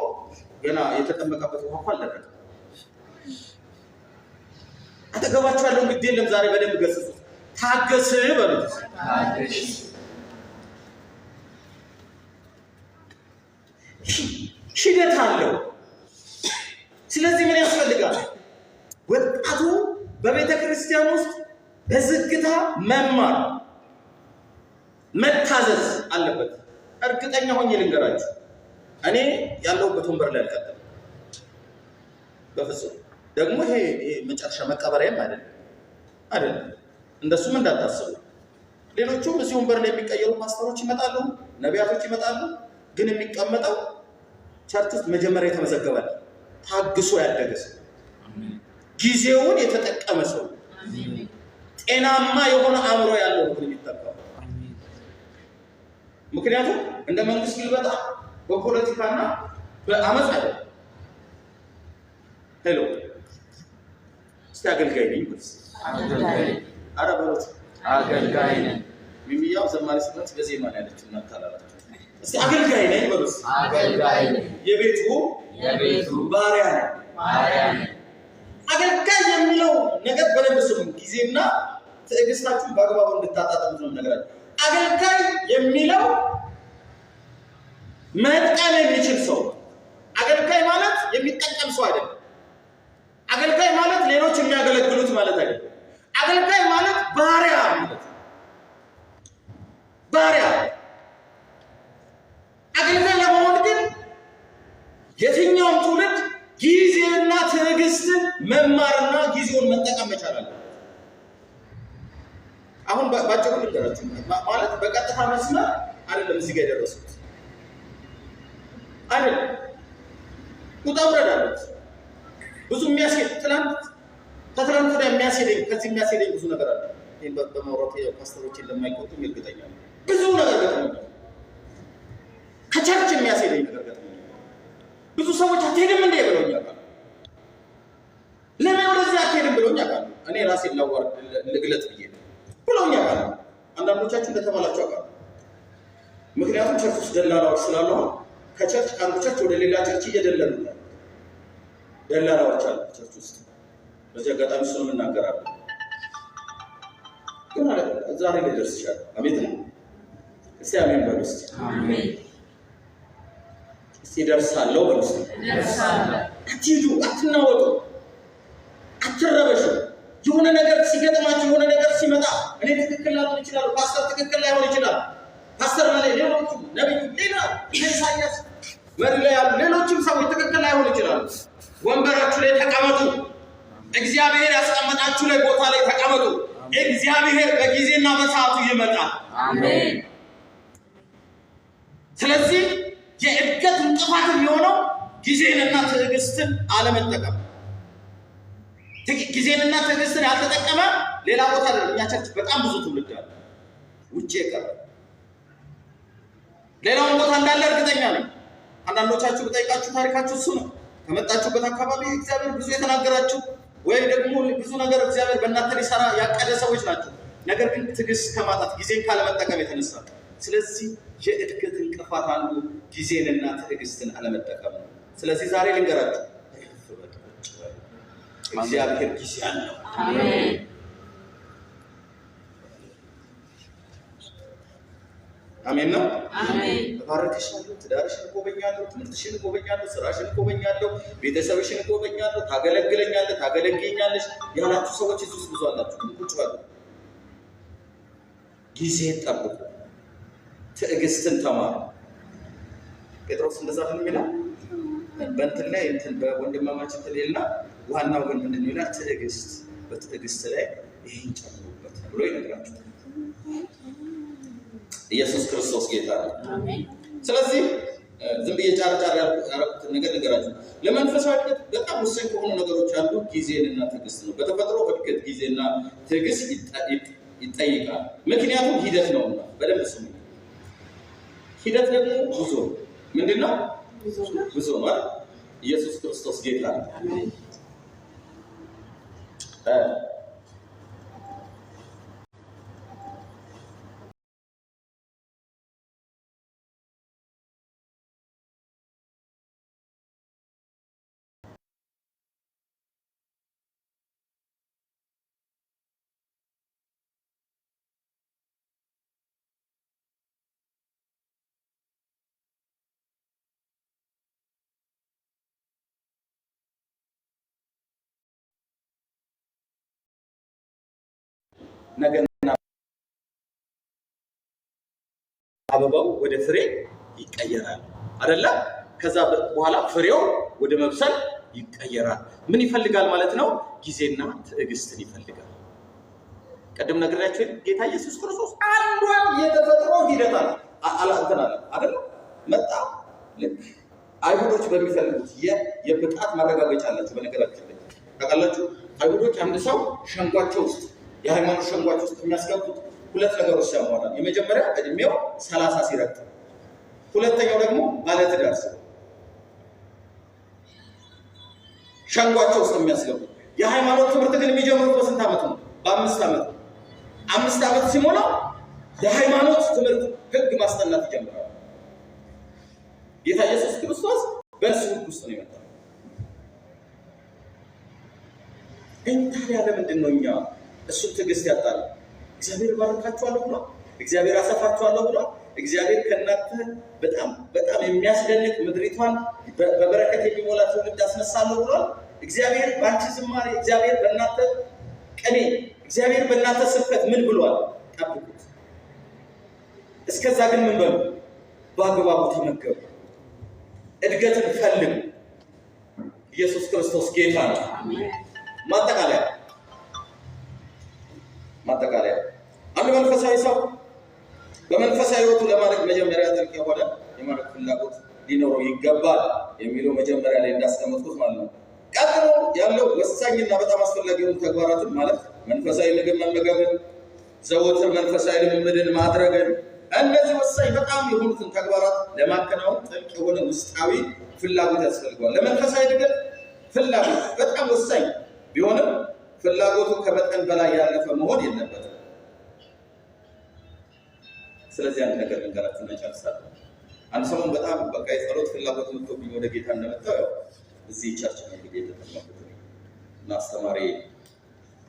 ገና የተጠመቀበት ውሃ እኮ አልደረቀም። አጠገባችሁ ያለው ግድ የለም ዛሬ በደንብ ገስጹ። ታገስ በሉት። ሂደት አለው። ስለዚህ ምን ያስፈልጋል? ወጣቱ በቤተ ክርስቲያን ውስጥ በዝግታ መማር መታዘዝ አለበት። እርግጠኛ ሆኜ ልንገራችሁ እኔ ያለሁበት ወንበር ላይ አልቀጥልም በፍጹም። ደግሞ ይሄ መጨረሻ መቀበሪያም አይደለም። እንደሱም እንዳታስቡ። ሌሎቹም እዚህ ወንበር ላይ የሚቀየሩ ፓስተሮች ይመጣሉ፣ ነቢያቶች ይመጣሉ። ግን የሚቀመጠው ቸርች ውስጥ መጀመሪያ የተመዘገበ ታግሶ ያደገ ሰው፣ ጊዜውን የተጠቀመ ሰው፣ ጤናማ የሆነ አእምሮ ያለው ነው የሚጠቀመው። ምክንያቱም እንደ መንግስት ግልበጣ በፖለቲካና በአመፅ አይደለም። ሄሎ እስቲ አገልጋይ ነኝ ብለስ አረ በሉት አገልጋይ ነኝ። ሚሚያው ዘማሪ ስለት በዜማ ነው ያለችው እና ታላላችሁ። እስቲ አገልጋይ ነኝ በሉት አገልጋይ ነኝ። የቤቱ ባሪያ ነኝ። አገልጋይ የሚለው ነገር በደንብ ስሙ። ጊዜና ትዕግስታችሁን በአግባቡ እንድታጣጥሙት ነው ነገር። አገልጋይ የሚለው መጥቀም የሚችል ሰው። አገልጋይ ማለት የሚጠቀም ሰው አይደለም። አገልጋይ ማለት ሌሎች የሚያገለግሉት ማለት አይደለም። አገልጋይ ማለት ባሪያ ማለት ነው። ባሪያ አገልጋይ ለመሆን ግን የትኛውም ትውልድ ጊዜና ትዕግስትን መማርና ጊዜውን መጠቀም መቻል አለ። አሁን ባጭሩ ልንገራችሁ ማለት በቀጥታ መስመር አይደለም እዚህ ጋር የደረሱት አይደለም። ውጣ ውረድ አሉት። ብዙ የሚያስሄድ ከትላንት ወዲያ የሚያስሄደኝ ከዚህ የሚያስሄደኝ ብዙ ነገር አለ። ይሄን በማውራት ፓስተሮች እንደማይቆጡም እርግጠኛ ነኝ። ብዙ ነገር ገጥሞኛል። ከቸርች የሚያስሄደኝ ነገር ገጥሞኛል። ብዙ ሰዎች አትሄድም እንዴ ብለውኛል። ለምን ወደዚህ አትሄድም ብለውኛል። እኔ ራሴን ላዋርድ ልግለጥ ብዬ ብለውኛል። አንዳንዶቻችሁ እንደተባላችሁ አውቃለሁ። ምክንያቱም ቸርች ውስጥ ደላላዎች ስላሉ ከቸርች ከአንዱ ቸርች ወደ ሌላ ቸርች እየደለሉ ነው። ደላላዎች አሉ ቸርች ውስጥ። በዚህ አጋጣሚ እሱንም እናገራለሁ። ግን ዛሬ ላይ ደርሻለሁ። አሜን ነው። እስቲ አሜን በሉ እስቲ። አሜን። እስቲ ደርሳለሁ በሉ እስቲ። ደርሳለሁ። አትሂዱ፣ አትናወጡ፣ አትረበሹ። የሆነ ነገር ሲገጥማችሁ የሆነ ነገር ሲመጣ እኔ ትክክል ላይሆን ይችላል፣ ፓስተር ትክክል ላይሆን ይችላል። ፓስተር ማለት ሌሎቹ ነብዩ ሌላ ኢሳያስ መሪ ላይ ያሉ ሌሎችም ሰዎች ትክክል ላይሆን ይችላል። ወንበራችሁ ላይ ተቀመጡ። እግዚአብሔር ያስቀመጣችሁ ላይ ቦታ ላይ ተቀመጡ። እግዚአብሔር በጊዜና በሰዓቱ ይመጣል። አሜን። ስለዚህ የእድገት እንቅፋት የሚሆነው ጊዜንና ትዕግስትን አለመጠቀም። ጊዜንና ትዕግስትን ያልተጠቀመ ሌላ ቦታ ላይ እኛ ቸርች በጣም ብዙ ትውልድ አለ ውጪ የቀረ ሌላውን ቦታ እንዳለ እርግጠኛ ነኝ። አንዳንዶቻችሁ ብጠይቃችሁ ታሪካችሁ እሱ ነው። ከመጣችሁበት አካባቢ እግዚአብሔር ብዙ የተናገራችሁ ወይም ደግሞ ብዙ ነገር እግዚአብሔር በእናንተ ሊሰራ ያቀደ ሰዎች ናቸው። ነገር ግን ትዕግስት ከማጣት ጊዜን ካለመጠቀም የተነሳ ስለዚህ የእድገት እንቅፋት አንዱ ጊዜንና ትዕግስትን አለመጠቀም ነው። ስለዚህ ዛሬ ልንገራችሁ እግዚአብሔር ጊዜ አለው። አሜን። አሜን ነው። አሜን። ተባረክሻለሁ፣ ትዳርሽን እጎበኛለሁ፣ ትምህርትሽን እጎበኛለሁ፣ ስራሽን እጎበኛለሁ፣ ቤተሰብሽን እጎበኛለሁ፣ ታገለግለኛለህ፣ ታገለግኛለሽ ያላችሁ ሰዎች እዚህ ውስጥ ብዙ አላችሁ። ግን ቁጭ በሉ፣ ጊዜን ጠብቁ፣ ትዕግስትን ተማሩ። ጴጥሮስ እንደዛ ነው የሚለው በእንትን ላይ እንትን በወንድማማች እንትን ይልና ዋናው ግን ምንድን ነው ይላል? ትዕግስት፣ በትዕግስት ላይ ይህን ጨምሩበት ብሎ ይነግራችኋል። ኢየሱስ ክርስቶስ ጌታ ነው። አሜን። ስለዚህ ዝም ብዬ ጫር ያረኩትን ነገር ንገራችሁ። ለመንፈሳዊ እድገት በጣም ወሳኝ ከሆኑ ነገሮች አሉ ጊዜንና ትዕግስት ነው። በተፈጥሮ እድገት ጊዜና ትዕግስት ይጠይቃል። ምክንያቱም ሂደት ነውና። በደንብ ስሙ። ሂደት ደግሞ ጉዞ ምንድነው? ጉዞ ማለት ኢየሱስ ክርስቶስ ጌታ ነው። አሜን። ነገና አበባው ወደ ፍሬ ይቀየራል አይደለ? ከዛ በኋላ ፍሬው ወደ መብሰል ይቀየራል። ምን ይፈልጋል ማለት ነው? ጊዜና ትዕግስትን ይፈልጋል። ቀደም ነግሬያችሁ ጌታ ኢየሱስ ክርስቶስ አንዷን የተፈጥሮ ሂደት አላንተናል አይደለ? መጣ። ልክ አይሁዶች በሚፈልጉት የብቃት ማረጋገጫ አላቸው። በነገራችን ላይ ታውቃላችሁ፣ አይሁዶች አንድ ሰው ሸንጓቸው ውስጥ የሃይማኖት ሸንጓቸው ውስጥ የሚያስገቡት ሁለት ነገሮች ሲያሟላ፣ የመጀመሪያ እድሜው 30 ሲረግጥ፣ ሁለተኛው ደግሞ ባለትዳር ሲሆን ሸንጓቸው ውስጥ የሚያስገቡት። የሃይማኖት ትምህርት ግን የሚጀምሩት በስንት ዓመት ነው? በ5 ዓመት ነው። 5 ዓመት ሲሞላው የሃይማኖት ትምህርት ህግ ማስጠናት ይጀምራል። ጌታ ኢየሱስ ክርስቶስ በእሱ ህግ ውስጥ ነው የመጣው። ታዲያ ለምንድን ነው እኛ እሱን ትዕግስት ያጣል? እግዚአብሔር ባርካችኋለሁ ብሏል። እግዚአብሔር አሰፋችኋለሁ ብሏል። እግዚአብሔር ከእናንተ በጣም የሚያስደንቅ ምድሪቷን በበረከት የሚሞላ ትውልድ አስነሳለሁ ብሏል። እግዚአብሔር በአንቺ ዝማሬ፣ እግዚአብሔር በእናንተ ቅኔ፣ እግዚአብሔር በእናንተ ስብከት ምን ብሏል? ጠብቁት። እስከዛ ግን ምን በሉ? በአግባቡ ተመገቡ፣ እድገትን ፈልጉ። ኢየሱስ ክርስቶስ ጌታ ነው። ማጠቃለያ አንድ መንፈሳዊ ሰው በመንፈሳዊ ህይወቱ ለማድረግ መጀመሪያ ጥልቅ የሆነ የማድረግ ፍላጎት ሊኖረው ይገባል የሚለው መጀመሪያ ላይ እንዳስቀመጥኩት ማለት ነው። ቀጥሎ ያለው ወሳኝና በጣም አስፈላጊ የሆኑ ተግባራትን ማለት መንፈሳዊ ምግብ መመገብን፣ ዘወትር መንፈሳዊ ልምምድን ማድረግን፣ እነዚህ ወሳኝ በጣም የሆኑትን ተግባራት ለማከናወን ጥልቅ የሆነ ውስጣዊ ፍላጎት ያስፈልገዋል። ለመንፈሳዊ እድገት ፍላጎት በጣም ወሳኝ ቢሆንም ፍላጎቱ ከመጠን በላይ ያለፈ መሆን የለበትም። ስለዚህ አንድ ነገር ልንገራችሁ እንጨርሳለን። አንድ ሰሞን በጣም በቃ የጸሎት ፍላጎት መጥቶብኝ ወደ ጌታ እንደመጣሁ ያው እዚህ ቸርች ነው እንግዲህ የተጠመቁት እና አስተማሪ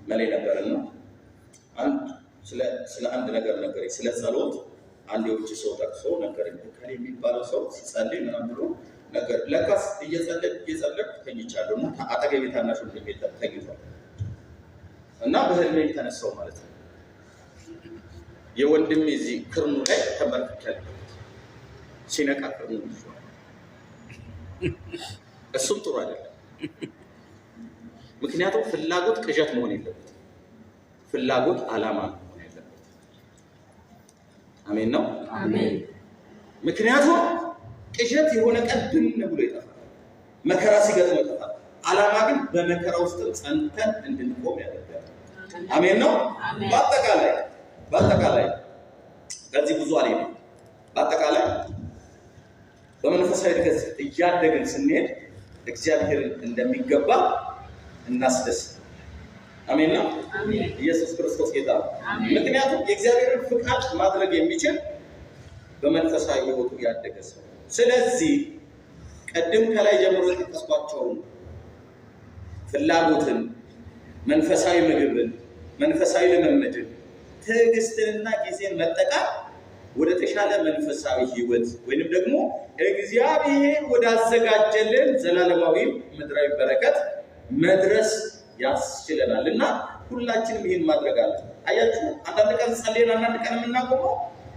መሌ ነበርና ስለ አንድ ነገር ነገረኝ። ስለ ጸሎት አንድ የውጭ ሰው ጠቅሶ ነገረኝ። ከሌ የሚባለው ሰው ሲጸልይ ምናምን ብሎ ነገር ለካስ እየጸለይኩ ተኝቻለሁ እና አጠገቤ ታናሽ ወንድሜ ተኝቷል እና በህልሜ የተነሳው ማለት ነው። የወንድሜ እዚህ ክርኑ ላይ ተመርክቻለሁ። ሲነቃ ክርኑ ይዟል። እሱም ጥሩ አይደለም። ምክንያቱም ፍላጎት ቅዠት መሆን የለበትም። ፍላጎት ዓላማ መሆን የለበትም። አሜን ነው። አሜን። ምክንያቱም ቅዠት የሆነ ቀን ብን ብሎ ይጠፋል። መከራ ሲገጥመው ይጠፋል። ዓላማ ግን በመከራ ውስጥ ጸንተን እንድንቆም ያደርጋል። አሜን ነው። በአጠቃላይ ከዚህ ብዙ አለ። በአጠቃላይ በመንፈሳዊ እድገት እያደግን ስንሄድ እግዚአብሔርን እንደሚገባ እናስደስት። አሜን ነው። ኢየሱስ ክርስቶስ ጌታ ነው። ምክንያቱም የእግዚአብሔርን ፍቃድ ማድረግ የሚችል በመንፈሳዊ ሕይወቱ ያደገ ሰው። ስለዚህ ቀደም ከላይ ጀምሮ የጠቀስኳቸውን ፍላጎትን፣ መንፈሳዊ ምግብን፣ መንፈሳዊ ልምምድን፣ ትዕግስትንና ጊዜን መጠቀም ወደ ተሻለ መንፈሳዊ ሕይወት ወይንም ደግሞ እግዚአብሔር ወዳዘጋጀልን ዘላለማዊ ምድራዊ በረከት መድረስ ያስችለናል እና ሁላችንም ይህን ማድረግ አለ። አያችሁ፣ አንዳንድ ቀን ጸልየን አንዳንድ ቀን የምናቆመው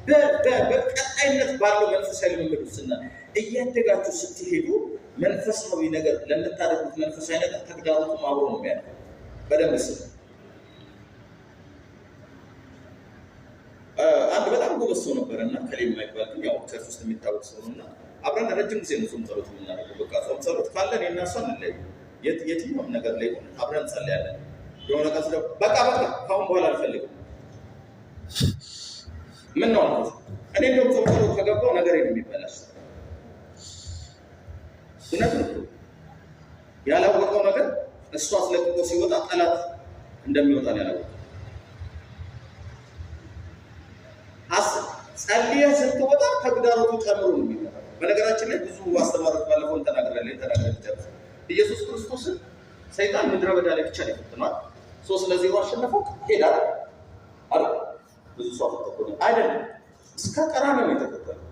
በቀጣይነት ባለው መንፈሳዊ ልምምድ ውስጥና እያደጋችሁ ስትሄዱ መንፈሳዊ ነገር ለምታደርጉት መንፈሳዊ ነገር ተግዳሮቱም አብሮ ነው የሚያደርገው። በደንብ ስሙ። አንድ በጣም ጎበዝ ሰው ነበርና ከሌም የማይባል ግን ያው ቸርች ውስጥ የሚታወቅ ሰው ነውና አብረን ረጅም ጊዜ ነው ጾም ጸሎት የምናደርገው። በቃ ጾም ጸሎት ካለን የእኛ እሷ እንለይ የትኛውም ነገር ላይ ሆነ አብረን እንጸልያለን። የሆነ ቀን ስለ በቃ ካሁን በኋላ አልፈልግም ምን ነው አልኩት። እኔ እንደውም ጾም ጸሎት ከገባው ነገር የሚበላሽ እውነት ነው። ያላወቀው ነገር እሱ አስለቅቆ ሲወጣ ጠላት እንደሚወጣ ያላወቀው ጸልየህ ስትወጣ ተግዳሮቱ ጨምሮ ነው የሚመጣው። በነገራችን ላይ ብዙ አስተማሪዎች ባለፈው ተናግረን ጨርሰ ኢየሱስ ክርስቶስን ሰይጣን ምድረ በዳ ላይ ብቻ ነው የፈተነው። ስለዚህ አሸነፈው ሄዳል አይደል? ብዙ ሰው ተፈተነ አይደለም፣ እስከ ቀራንዮ ነው የተፈተነው።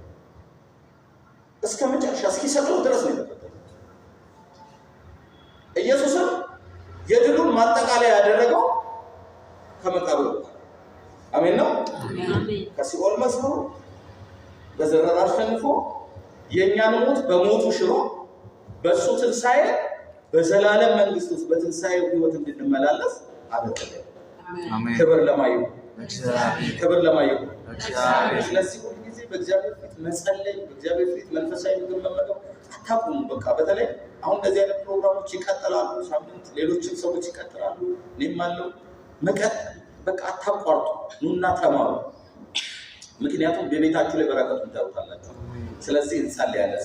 እስከ መጨረሻ እስኪሰቅለው ድረስ ነው የተፈተነው። ኢየሱስም የድሉን ማጠቃለያ ያደረገው ከመቃብር አሜን ነው። ከሲኦል መስሎ በዘረራ አሸንፎ የእኛን ሞት በሞቱ ሽሮ በእሱ ትንሣኤ በዘላለም መንግስት ውስጥ በትንሣኤው ህይወት እንድንመላለስ አደረገ። ክብር ለማየው ክብር ለማየው። ስለዚህ ሁሉ ጊዜ በእግዚአብሔር ፊት መጸለይ፣ በእግዚአብሔር ፊት መንፈሳዊ ምግብ መመገብ አታቁሙ። በቃ በተለይ አሁን እንደዚህ አይነት ፕሮግራሞች ይቀጥላሉ። ሳምንት ሌሎችም ሰዎች ይቀጥላሉ። እኔም አለው መቀጠል በቃ አታቋርጡ። ኑና ተማሩ። ምክንያቱም በቤታችሁ ላይ በረከቱን ታውቃላችሁ። ስለዚህ እንጸልያለን።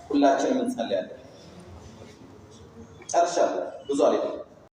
ሁላችንም እንጸልያለን። ጨርሻለሁ። ብዙ አለ